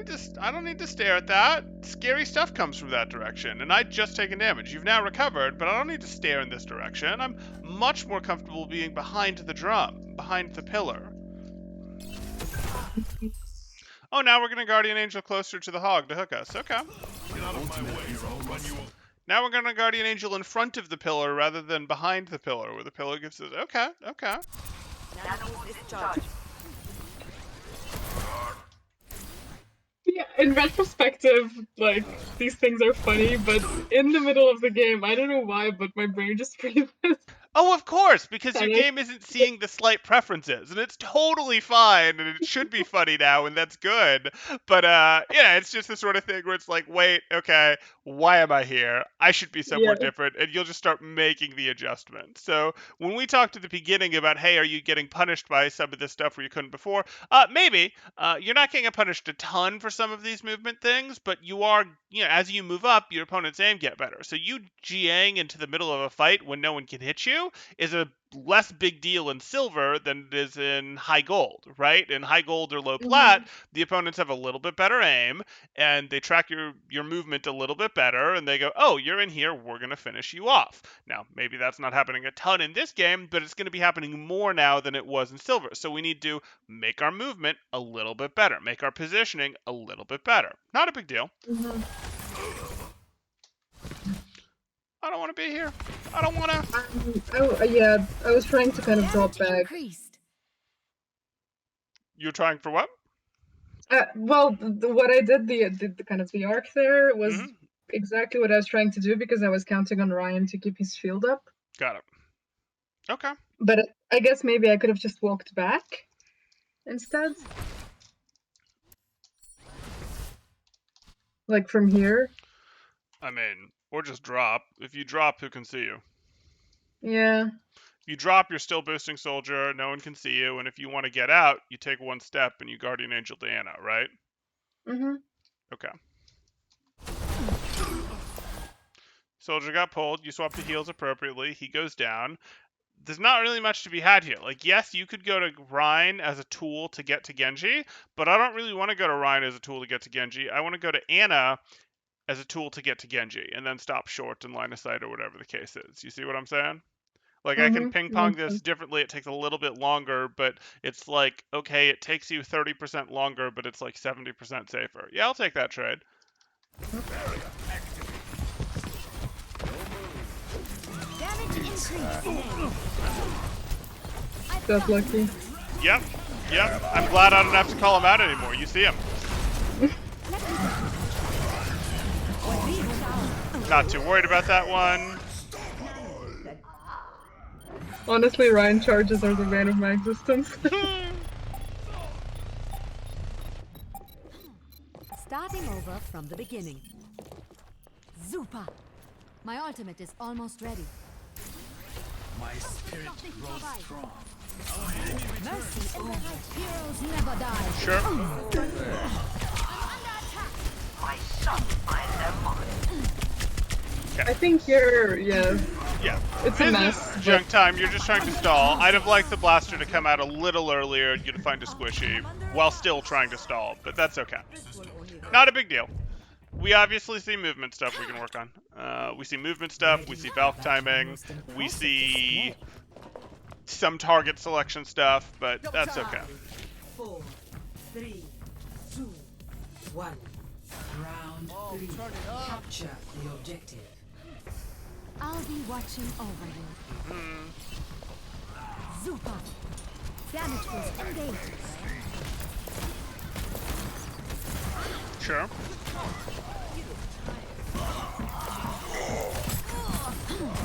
need to stare at that. Scary stuff comes from that direction, and I'd just taken damage. You've now recovered, but I don't need to stare in this direction. I'm much more comfortable being behind the drum, behind the pillar. Oh, now we're gonna Guardian Angel closer to the hog to hook us. Okay. Get out of my way, or I'll run you over. Now we're gonna Guardian Angel in front of the pillar rather than behind the pillar, where the pillar gives us. Okay, okay. Yeah, in retrospective, like, these things are funny, but in the middle of the game, I don't know why, but my brain just freezes. Oh, of course, because your Sorry. game isn't seeing the slight preferences, and it's totally fine, and it should be funny now, and that's good. But yeah, it's just the sort of thing where it's like, wait, okay, why am I here? I should be somewhere different, and you'll just start making the adjustment. So when we talked at the beginning about, hey, are you getting punished by some of this stuff where you couldn't before? Maybe. You're not getting punished a ton for some of these movement things, but you are, as you move up, your opponent's aim get better. So you GAing into the middle of a fight when no one can hit you is a less big deal in silver than it is in high gold, right? In high gold or low plat, the opponents have a little bit better aim, and they track your movement a little bit better, and they go, oh, you're in here, we're going to finish you off. Now, maybe that's not happening a ton in this game, but it's going to be happening more now than it was in silver. So we need to make our movement a little bit better, make our positioning a little bit better. Not a big deal. I don't want to be here. I don't want to. Yeah, I was trying to kind of drop Damage back. increased. You're trying for what? Well, what I did, the kind of the arc there was Mhm. exactly what I was trying to do, because I was counting on Ryan to keep his shield up. Got it. Okay. But I guess maybe I could have just walked back instead. Like from here. I mean, or just drop. If you drop, who can see you? Yeah. If you drop, you're still boosting Soldier, no one can see you, and if you want to get out, you take one step and you Guardian Angel to Anna, right? Okay. Soldier got pulled, you swap the heals appropriately, he goes down. There's not really much to be had here. Like, yes, you could go to Rein as a tool to get to Genji, but I don't really want to go to Rein as a tool to get to Genji. I want to go to Anna as a tool to get to Genji, and then stop short and line of sight or whatever the case is. You see what I'm saying? Like, I can ping pong Makes this sense. differently. It takes a little bit longer, but it's like, okay, it takes you 30% longer, but it's like 70% safer. Yeah, I'll take that trade. Damage increase. That's lucky. Yep. Yep. I'm glad I don't have to call him out anymore. You see him. Not too worried about that one. Honestly, Ryan charges are the bane of my existence. Starting over from the beginning. Super. My ultimate is almost ready. My spirit grows strong. Mercy over. Heroes never die. Sure. I think you're, yeah. Yeah. It's a This mess, is junk time. You're just trying to stall. I'd have liked the blaster to come out a little earlier. You'd find a squishy while still trying to stall, but that's okay. Not a big deal. We obviously see movement stuff we can work on. We see movement stuff. We see Valk timing. We see some target selection stuff, but that's okay. 4, 3, 2, 1. Round 3. Capture the objective. I'll be watching over you. Super. Damage boost engaged. Sure.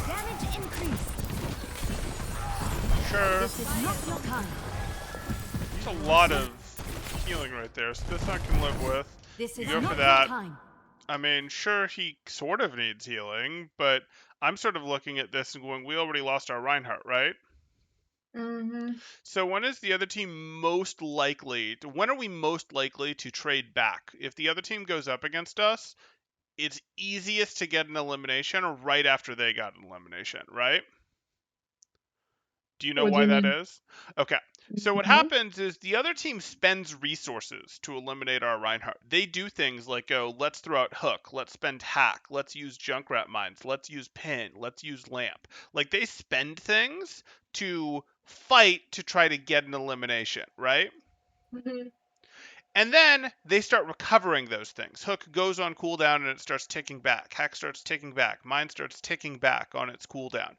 Damage increase. Sure. This is not your kind. There's a lot of healing right there, so this I can live with. This You is go not for that. your time. I mean, sure, he sort of needs healing, but I'm sort of looking at this and going, we already lost our Reinhardt, right? So when is the other team most likely when are we most likely to trade back? If the other team goes up against us, it's easiest to get an elimination right after they got an elimination, right? Do you know What do why you that mean? is? Okay. So what Mhm. happens is the other team spends resources to eliminate our Reinhardt. They do things like, oh, let's throw out Hook, let's spend Hack, let's use Junkrat Mines, let's use Pin, let's use Lamp. Like, they spend things to fight to try to get an elimination, right? Mhm. And then they start recovering those things. Hook goes on cooldown and it starts ticking back. Hack starts ticking back. Mine starts ticking back on its cooldown.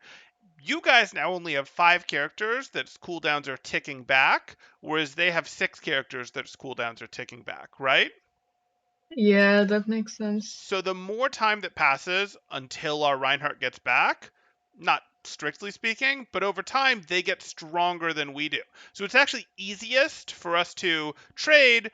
You guys now only have 5 characters that's cooldowns are ticking back, whereas they have 6 characters that's cooldowns are ticking back, right? Yeah, that makes sense. So the more time that passes until our Reinhardt gets back, not strictly speaking, but over time they get stronger than we do. So it's actually easiest for us to trade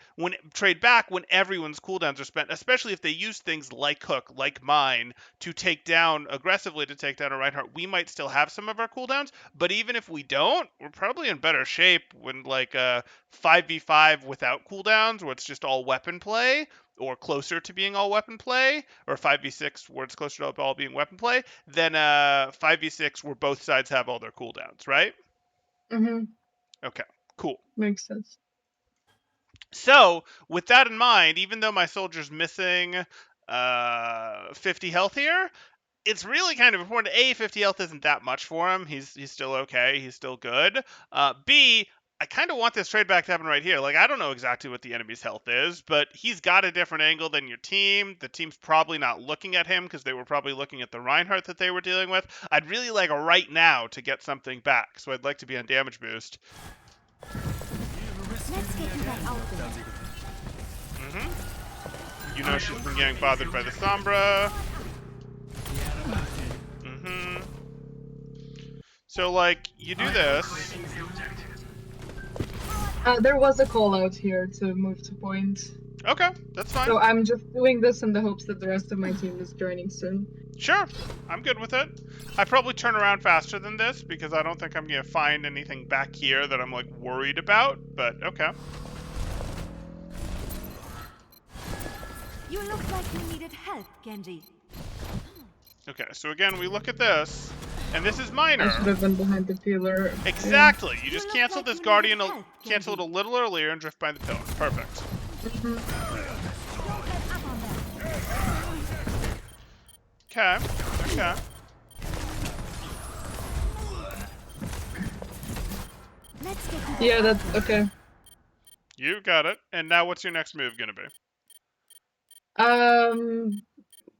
back when everyone's cooldowns are spent, especially if they use things like Hook, like Mine, to take down aggressively to take down a Reinhardt. We might still have some of our cooldowns, but even if we don't, we're probably in better shape when like a 5v5 without cooldowns, where it's just all weapon play, or closer to being all weapon play, or 5v6 where it's closer to all being weapon play, than 5v6 where both sides have all their cooldowns, right? Mhm. Okay, cool. Makes sense. So, with that in mind, even though my soldier's missing 50 health here, it's really kind of important. A, 50 health isn't that much for him. He's still okay. He's still good. B, I kind of want this trade back to happen right here. Like, I don't know exactly what the enemy's health is, but he's got a different angle than your team. The team's probably not looking at him because they were probably looking at the Reinhardt that they were dealing with. I'd really like right now to get something back, so I'd like to be on damage boost. Let's get you back out there. You know she's been getting bothered by the Sombra. So, like, you do this. There was a call out here to move to point. Okay, that's fine. So I'm just doing this in the hopes that the rest of my team is joining soon. Sure, I'm good with it. I probably turn around faster than this because I don't think I'm going to find anything back here that I'm, like, worried about, but okay. You look like you needed help, Genji. Okay, so again, we look at this, and this is I should minor. have been behind the pillar. Exactly. You just look cancel like this you Guardian, needed help, cancel it a Genji. little earlier and drift by the pillar. Perfect. Don't let up on them. Okay. Okay. Let's get you Yeah, that's okay. You got it. And now what's your next move gonna be?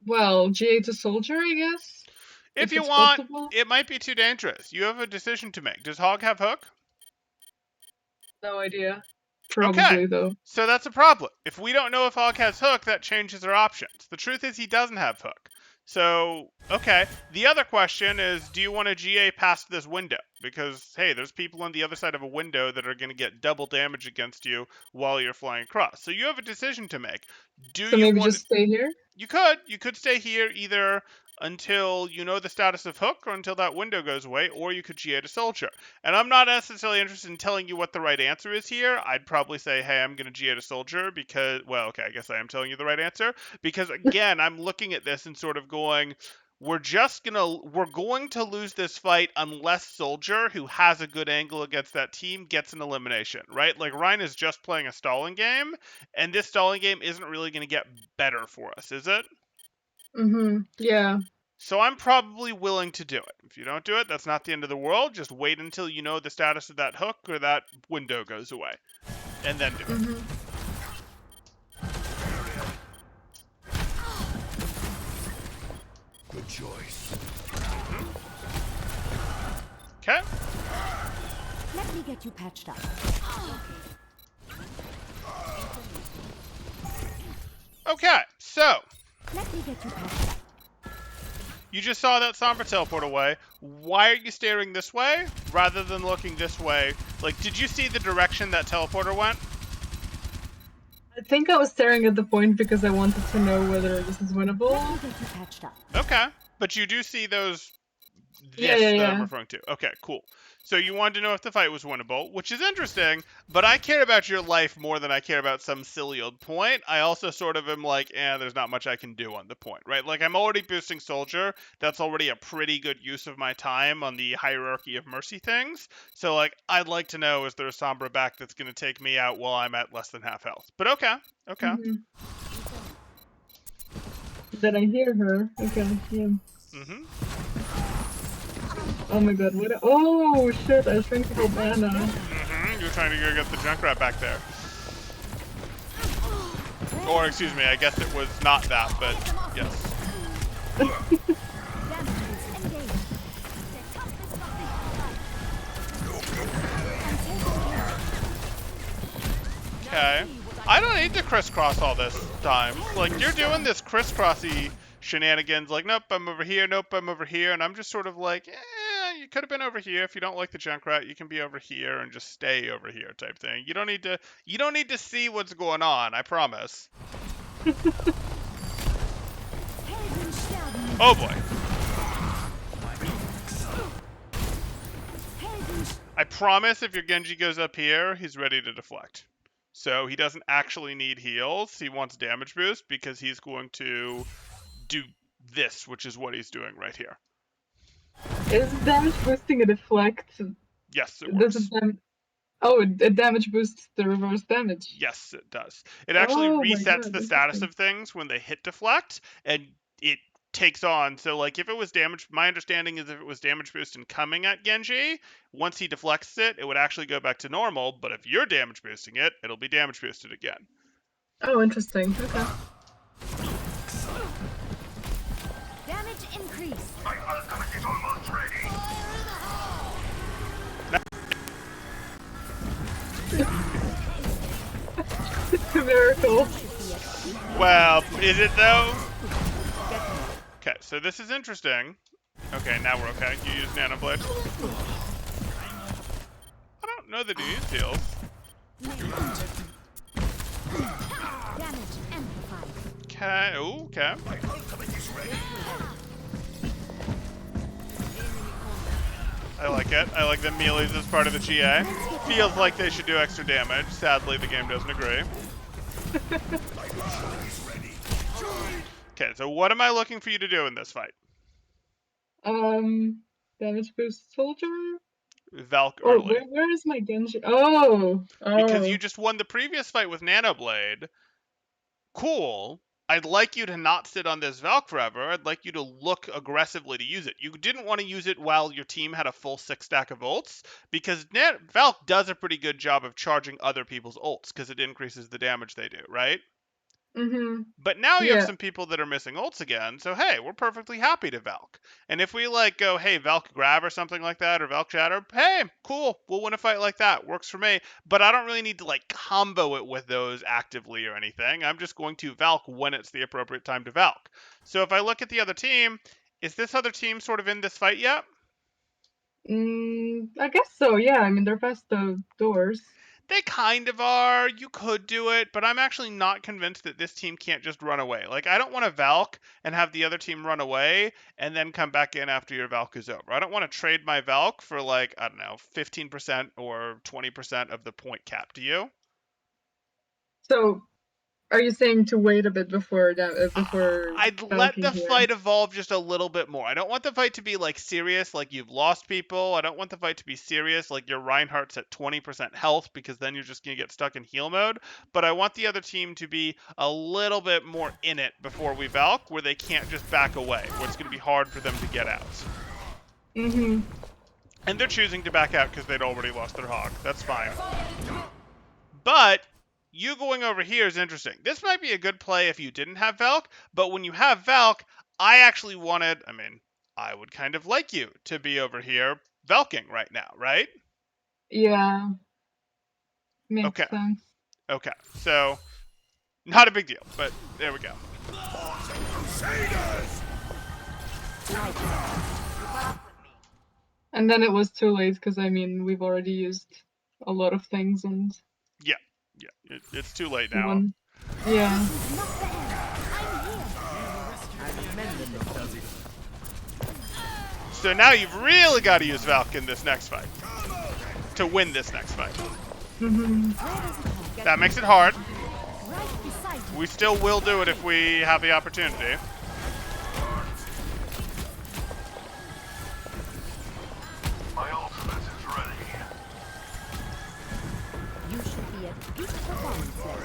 Well, GA to soldier, I guess. If you it's want, possible. it might be too dangerous. You have a decision to make. Does Hog have hook? No idea. Okay. Probably though. So that's a problem. If we don't know if Hog has hook, that changes our options. The truth is he doesn't have hook. So, okay. The other question is, do you want to GA past this window? Because, hey, there's people on the other side of a window that are going to get double damage against you while you're flying across. So you have a decision to make. Do So you maybe want just stay here? You could stay here either until you know the status of hook or until that window goes away, or you could GA to soldier. And I'm not necessarily interested in telling you what the right answer is here. I'd probably say, hey, I'm going to GA to soldier because, well, okay, I guess I am telling you the right answer. Because again, I'm looking at this and sort of going, we're going to lose this fight unless Soldier, who has a good angle against that team, gets an elimination, right? Like Ryan is just playing a stalling game, and this stalling game isn't really going to get better for us, is it? Mm-hmm. Yeah. So I'm probably willing to do it. If you don't do it, that's not the end of the world. Just wait until you know the status of that hook or that window goes away, and then do it. Mm-hmm. Good choice. Okay. Let me get you patched up. Okay, so Let me get you patched up. you just saw that Sombra teleport away. Why are you staring this way rather than looking this way? Like, did you see the direction that teleporter went? I think I was staring at the point because I wanted to know whether this is winnable. Let me get you patched up. Okay, but you do see those Yeah, that yeah. I'm referring to. Okay, cool. So you wanted to know if the fight was winnable, which is interesting, but I care about your life more than I care about some silly old point. I also sort of am like, there's not much I can do on the point, right? Like, I'm already boosting Soldier. That's already a pretty good use of my time on the hierarchy of mercy things. So, like, I'd like to know, is there a Sombra back that's going to take me out while I'm at less than half health? But okay. Mhm. Then I hear her. Okay, yeah. Mm-hmm. Oh my god, what? Oh shit, I was trying to go Anna. Mm-hmm. You're trying to go get the Junkrat back there. Or, excuse me, I guess it was not that, but yes. Damage is engaged. The toughest of Okay. I don't need to crisscross all this time. Like, you're doing this crisscrossy shenanigans, like, nope, I'm over here, nope, I'm over here, and I'm just sort of like, you could have been over here. If you don't like the Junkrat, you can be over here and just stay over here type thing. You don't need to see what's going on, I promise. Oh boy. I promise if your Genji goes up here, he's ready to deflect. So he doesn't actually need heals. He wants damage boost because he's going to do this, which is what he's doing right here. Is damage boosting a deflect? Yes, it works. It damage boosts the reverse damage. Yes, it does. It actually Oh my resets God, the status interesting. of things when they hit deflect, and it takes on. So, like, if it was damage, my understanding is if it was damage boost and coming at Genji, once he deflects it, it would actually go back to normal. But if you're damage boosting it, it'll be damage boosted again. Oh, interesting. Okay. damage increase. My ultimate is almost ready. It's a miracle. Well, is it though? Okay, so this is interesting. Okay, now we're okay. You use Nano Blade. I don't know that he needs heals. Damage amplified. Okay, ooh, okay. My ultimate is ready. I like it. I like that melee's as part of the GA. Feels like they should do extra damage. Sadly, the game doesn't agree. My ultimate is ready. Okay, so what am I looking for you to do in this fight? Damage boost soldier? Valk Oh, early. where is my Genji? Oh! Because you just won the previous fight with Nano Blade. Cool. I'd like you to not sit on this Valk forever. I'd like you to look aggressively to use it. You didn't want to use it while your team had a full 6 stack of ults, because Valk does a pretty good job of charging other people's ults, because it increases the damage they do, right? Mm-hmm. But now you have Yeah. some people that are missing ults again, so hey, we're perfectly happy to Valk. And if we like go, hey, Valk grab or something like that, or Valk shatter, hey, cool, we'll win a fight like that. Works for me. But I don't really need to like combo it with those actively or anything. I'm just going to Valk when it's the appropriate time to Valk. So if I look at the other team, is this other team sort of in this fight yet? I guess so. Yeah. I mean, they're past the doors. They kind of are. You could do it, but I'm actually not convinced that this team can't just run away. Like, I don't want to Valk and have the other team run away and then come back in after your Valk is over. I don't want to trade my Valk for, like, I don't know, 15% or 20% of the point cap. Do you? So, are you saying to wait a bit before before I'd let Valkyrie the here? fight evolve just a little bit more. I don't want the fight to be like serious, like you've lost people. I don't want the fight to be serious, like your Reinhardt's at 20% health, because then you're just gonna get stuck in heal mode. But I want the other team to be a little bit more in it before we Valk, where they can't just back away, where it's gonna be hard for them to get out. Mm-hmm. And they're choosing to back out because they'd already lost their hog. That's fine. But you going over here is interesting. This might be a good play if you didn't have Valk, but when you have Valk, I actually wanted, I mean, I would kind of like you to be over here Valking right now, right? Yeah. Makes Okay. sense. Okay. So, not a big deal, but there we go. Crusaders! And then it was too late because I mean we've already used a lot of things and Yeah. It's too late now. one. Yeah. Not the end. I'm here. So now you've really got to use Valk in this next fight to win this next fight. Mm-hmm. That makes it hard. Right beside you. We still will do it if we have the opportunity. My ultimate is ready. You should be at peak performance level.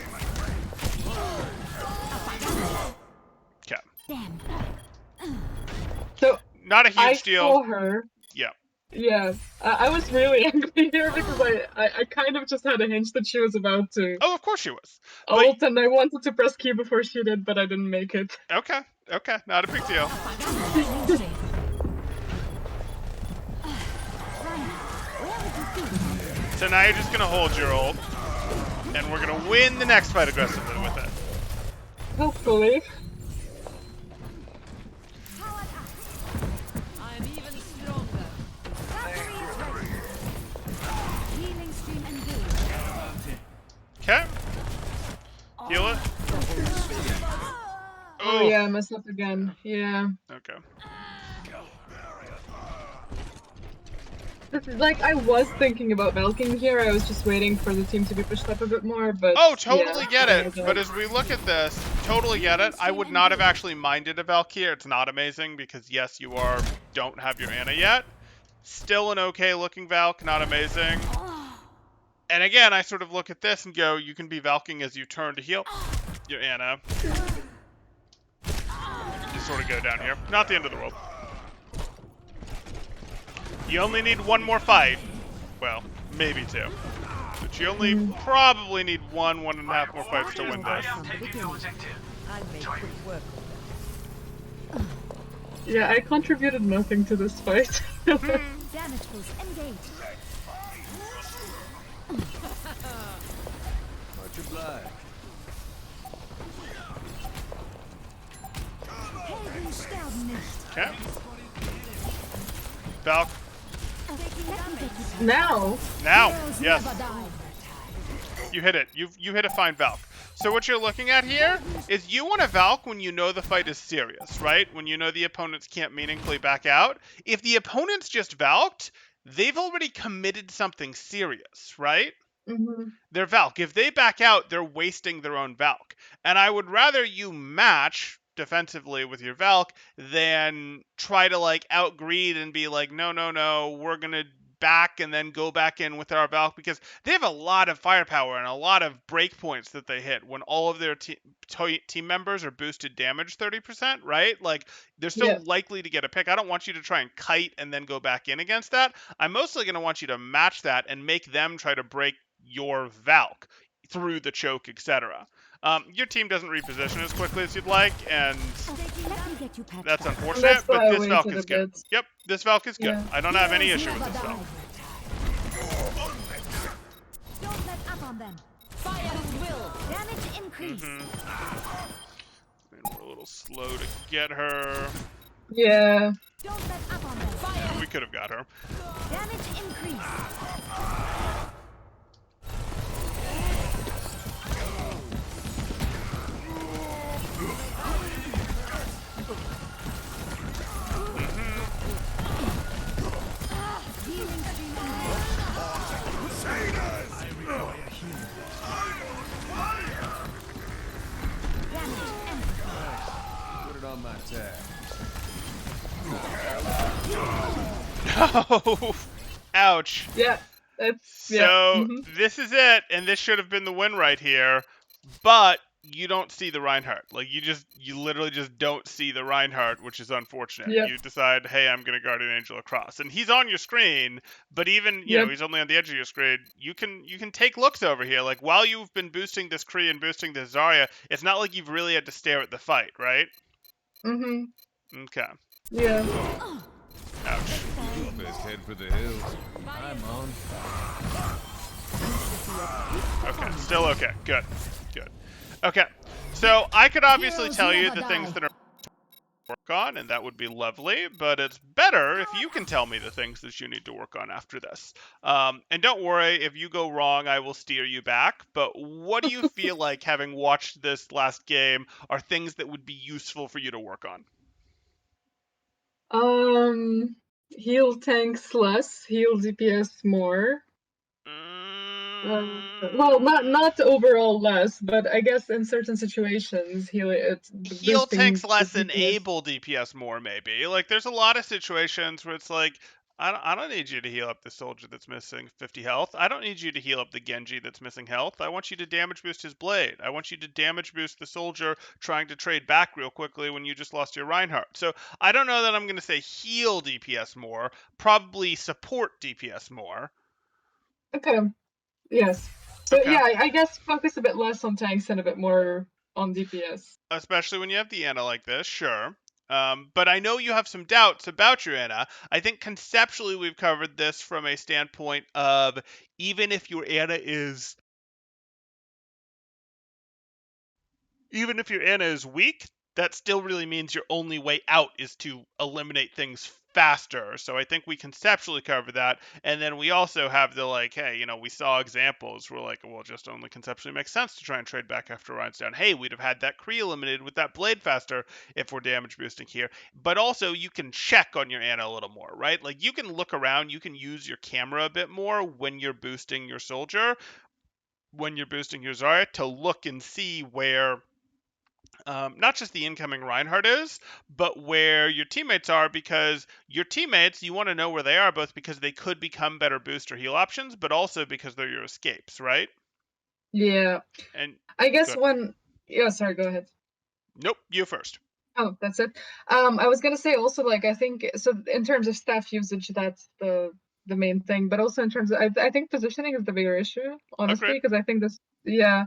Okay. Damn. So Not a huge I deal. saw her. Yeah. Yeah. I was really angry here because I kind of just had a hunch that she was about to Oh, of course she was. But ult and I wanted to press Q before she did, but I didn't make it. okay. Not a big deal. So now you're just gonna hold your ult, and we're gonna win the next fight aggressively with it. Hopefully. I'm even stronger. Valkyrie is ready. Healing stream engaged. Okay. Heal it. Oh yeah, I messed up again. Yeah. Okay. This is like I was thinking about Valking here. I was just waiting for the team to be pushed up a bit more, but Oh, totally yeah, get it. But as we look at this, totally get it. I would not have actually minded a Valkyrie. It's not amazing because yes, you don't have your Ana yet. Still an okay looking Valk, not amazing. And again, I sort of look at this and go, you can be Valking as you turn to heal your Ana. Just sort of go down here. Not the end of the world. You only need one more fight. Well, maybe two. But you only probably need one and a half more fights to win this. From the beginning. I made quick work of yeah, I contributed nothing to this fight. them. Damage boost engaged. Much obliged. Helden sterben nicht. Okay. Valk. Let me take you back. Now, Now. Heroes Yes. never die. You hit it. You hit a fine Valk. So what you're looking at here is you want a Valk when you know the fight is serious, right? When you know the opponents can't meaningfully back out. If the opponent's just Valked, they've already committed something serious, right? They're Valk. If they back out, they're wasting their own Valk. And I would rather you match defensively with your Valk than try to like outgreed and be like, no, we're gonna back and then go back in with our Valk, because they have a lot of firepower and a lot of breakpoints that they hit when all of their team members are boosted damage 30%, right? Like, they're still Yeah. likely to get a pick. I don't want you to try and kite and then go back in against that. I'm mostly going to want you to match that and make them try to break your Valk through the choke, etc. Your team doesn't reposition as quickly as you'd like, and Let me get you patched that's up. unfortunate, That's why but I this Valk waited is a good. bit. Yep, this Valk is good. Yeah. I don't have any Heroes issue with never this die. Valk. Don't let up on them. Fire with will. Damage increase. And we're a little slow to get her. Yeah. Don't let up on them. Fire. We could have got her. Damage increase. Healing stream ahead. Damage and Put it on my tab. Oh, ouch. Yeah. That's So yeah. Mhm. this is it, and this should have been the win right here, but you don't see the Reinhardt. Like, you literally just don't see the Reinhardt, which is unfortunate. Yep. You decide, hey, I'm gonna Guardian Angel across, and he's on your screen, but even you know Yep. he's only on the edge of your screen. You can take looks over here. Like, while you've been boosting this Kree and boosting this Zarya, it's not like you've really had to stare at the fight, right? Mhm. Okay. Yeah. Ouch. Best head for the hills. I'm on. Okay, still okay. Good. Okay, so I could obviously Heroes tell you never the things die. that are work on, and that would be lovely, but it's better if you can tell me the things that you need to work on after this. And don't worry, if you go wrong, I will steer you back, but what do you feel like, having watched this last game, are things that would be useful for you to work on? Heal tanks less, heal DPS more. Well, not overall less, but I guess in certain situations, Heal boosting tanks the less, DPS. enable DPS more, maybe. Like, there's a lot of situations where it's like, I don't need you to heal up the soldier that's missing 50 health. I don't need you to heal up the Genji that's missing health. I want you to damage boost his blade. I want you to damage boost the soldier trying to trade back real quickly when you just lost your Reinhardt. So I don't know that I'm going to say heal DPS more, probably support DPS more. Okay. Yes. So Okay. yeah, I guess focus a bit less on tanks and a bit more on DPS. Especially when you have the Ana like this, sure. But I know you have some doubts about your Ana. I think conceptually we've covered this from a standpoint of, even if your Ana is weak, that still really means your only way out is to eliminate things faster. So I think we conceptually cover that. And then we also have the, like, hey, we saw examples where, like, well, it just only conceptually makes sense to try and trade back after Ryan's down. Hey, we'd have had that Kree eliminated with that blade faster if we're damage boosting here. But also, you can check on your Ana a little more, right? Like, you can look around, you can use your camera a bit more when you're boosting your soldier, when you're boosting your Zarya, to look and see where not just the incoming Reinhardt is, but where your teammates are, because your teammates, you want to know where they are, both because they could become better boost or heal options, but also because they're your escapes, right? Yeah. And I guess good. yeah, sorry, go ahead. Nope, you first. Oh, that's it. I was gonna say also, like, I think so in terms of staff usage, that's the main thing, but also in terms of I think positioning is the bigger issue, honestly, Agreed. because I think yeah.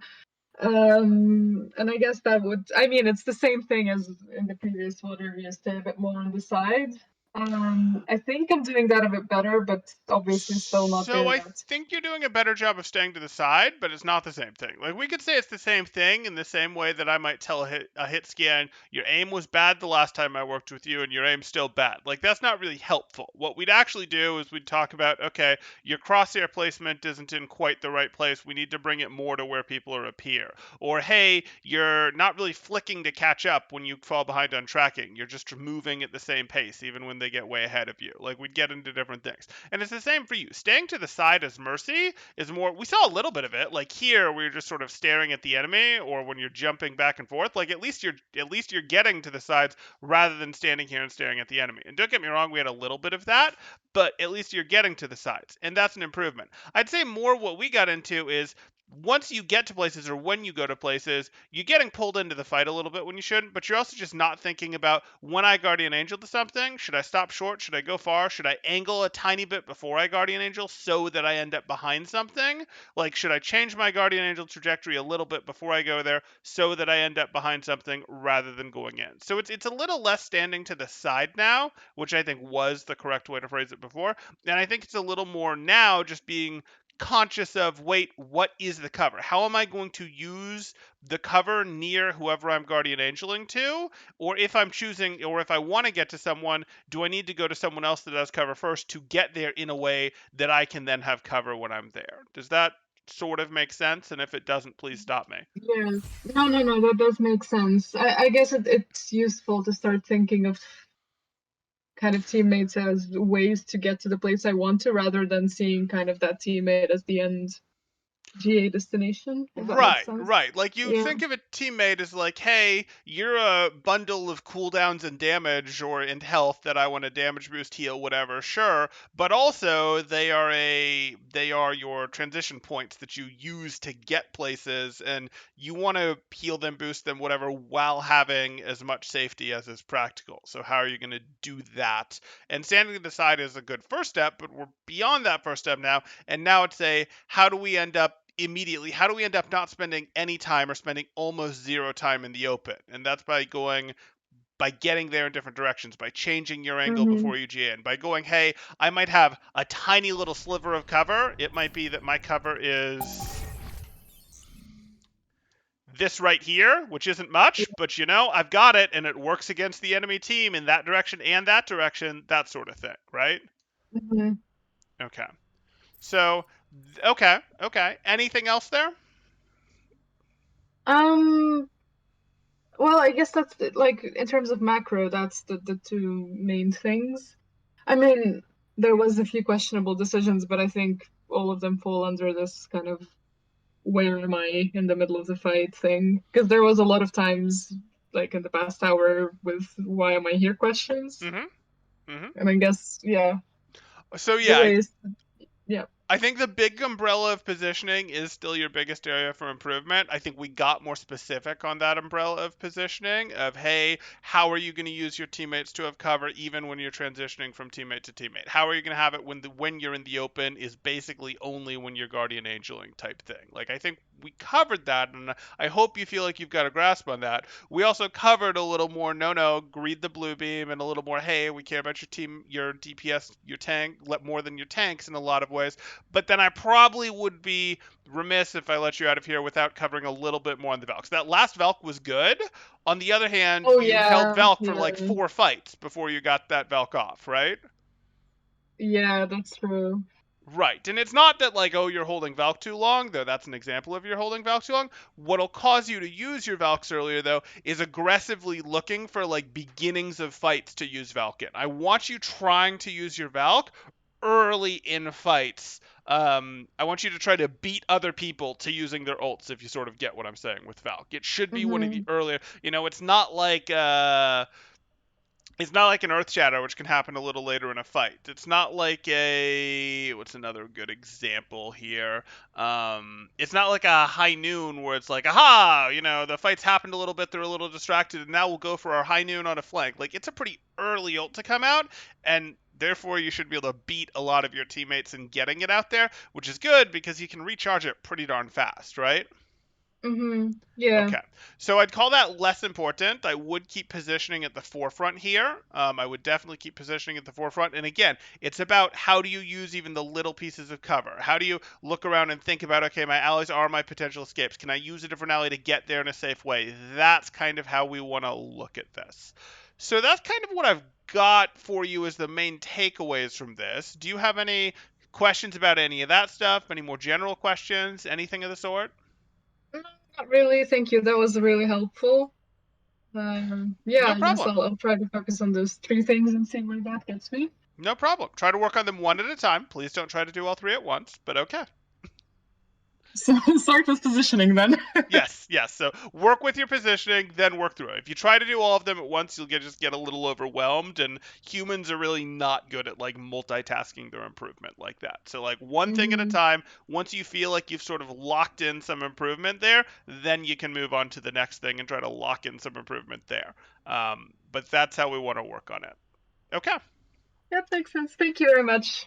And I guess it's the same thing as in the previous order. You stay a bit more on the side. I think I'm doing that a bit better, but obviously still not So there I yet. think you're doing a better job of staying to the side, but it's not the same thing. Like, we could say it's the same thing in the same way that I might tell a hit scan, your aim was bad the last time I worked with you, and your aim's still bad. Like, that's not really helpful. What we'd actually do is we'd talk about, okay, your crosshair placement isn't in quite the right place. We need to bring it more to where people are up here. Or, hey, you're not really flicking to catch up when you fall behind on tracking. You're just moving at the same pace, even when they get way ahead of you. Like, we'd get into different things. And it's the same for you. Staying to the side as Mercy is more, we saw a little bit of it. Like here, we're just sort of staring at the enemy, or when you're jumping back and forth, like at least you're getting to the sides rather than standing here and staring at the enemy. And don't get me wrong, we had a little bit of that, but at least you're getting to the sides. And that's an improvement. I'd say more what we got into is once you get to places, or when you go to places, you're getting pulled into the fight a little bit when you shouldn't, but you're also just not thinking about, when I Guardian Angel to something, should I stop short? Should I go far? Should I angle a tiny bit before I Guardian Angel so that I end up behind something? Like, should I change my Guardian Angel trajectory a little bit before I go there so that I end up behind something rather than going in? So it's a little less standing to the side now, which I think was the correct way to phrase it before. And I think it's a little more now just being conscious of, wait, what is the cover? How am I going to use the cover near whoever I'm Guardian Angeling to? Or if I'm choosing, or if I want to get to someone, do I need to go to someone else that does cover first to get there in a way that I can then have cover when I'm there? Does that sort of make sense? And if it doesn't, please stop me. Yeah. No, that does make sense. I guess it's useful to start thinking of kind of teammates as ways to get to the place I want to, rather than seeing kind of that teammate as the end GA destination. If that makes sense. Right. Like, you Yeah. think of a teammate as like, hey, you're a bundle of cooldowns and damage or in health that I want to damage boost, heal, whatever, sure. But also they are your transition points that you use to get places, and you want to heal them, boost them, whatever, while having as much safety as is practical. So how are you going to do that? And standing to the side is a good first step, but we're beyond that first step now. And now it's how do we end up not spending any time, or spending almost zero time in the open? And that's by getting there in different directions, by changing your angle before you GA in, by going, hey, I might have a tiny little sliver of cover. It might be that my cover is this right here, which isn't much, but I've got it, and it works against the enemy team in that direction and that direction, that sort of thing, right? Mhm. Okay. So, okay. Anything else there? Well, I guess that's like, in terms of macro, that's the two main things. I mean, there was a few questionable decisions, but I think all of them fall under this kind of where am I in the middle of the fight thing. Because there was a lot of times, like in the past hour, with why am I here questions. And I guess, yeah. So the yeah, ways- yeah. I think the big umbrella of positioning is still your biggest area for improvement. I think we got more specific on that umbrella of positioning of, hey, how are you going to use your teammates to have cover even when you're transitioning from teammate to teammate? How are you going to have it when you're in the open is basically only when you're Guardian Angeling type thing? Like, I think we covered that, and I hope you feel like you've got a grasp on that. We also covered a little more, greed the blue beam, and a little more, hey, we care about your team, your DPS, your tank, more than your tanks in a lot of ways. But then I probably would be remiss if I let you out of here without covering a little bit more on the Valk. So that last Valk was good. On the other hand, you held Valk for like 4 fights before you got that Valk off, right? Yeah, that's true. Right. And it's not that like, oh, you're holding Valk too long, though that's an example of you're holding Valk too long. What'll cause you to use your Valks earlier, though, is aggressively looking for like beginnings of fights to use Valk in. I want you trying to use your Valk early in fights. I want you to try to beat other people to using their ults, if you sort of get what I'm saying with Valk. It should be one of the earlier, it's not like an Earth Shadow, which can happen a little later in a fight. It's not like what's another good example here? It's not like a High Noon where it's like, aha, the fight's happened a little bit, they're a little distracted, and now we'll go for our High Noon on a flank. Like, it's a pretty early ult to come out, and therefore you should be able to beat a lot of your teammates in getting it out there, which is good because you can recharge it pretty darn fast, right? Yeah. Okay. So I'd call that less important. I would keep positioning at the forefront here. I would definitely keep positioning at the forefront. And again, it's about how do you use even the little pieces of cover? How do you look around and think about, okay, my allies are my potential escapes. Can I use a different ally to get there in a safe way? That's kind of how we want to look at this. So that's kind of what I've got for you as the main takeaways from this. Do you have any questions about any of that stuff? Any more general questions? Anything of the sort? Not really, thank you. That was really helpful. Yeah, No I guess problem. I'll try to focus on those 3 things and see where that gets me. No problem. Try to work on them one at a time. Please don't try to do all 3 at once, but okay. So start with positioning then. Yes. So work with your positioning, then work through it. If you try to do all of them at once, you'll just get a little overwhelmed, and humans are really not good at like multitasking their improvement like that. So like one thing at a time. Once you feel like you've sort of locked in some improvement there, then you can move on to the next thing and try to lock in some improvement there. But that's how we want to work on it. Okay. That makes sense. Thank you very much.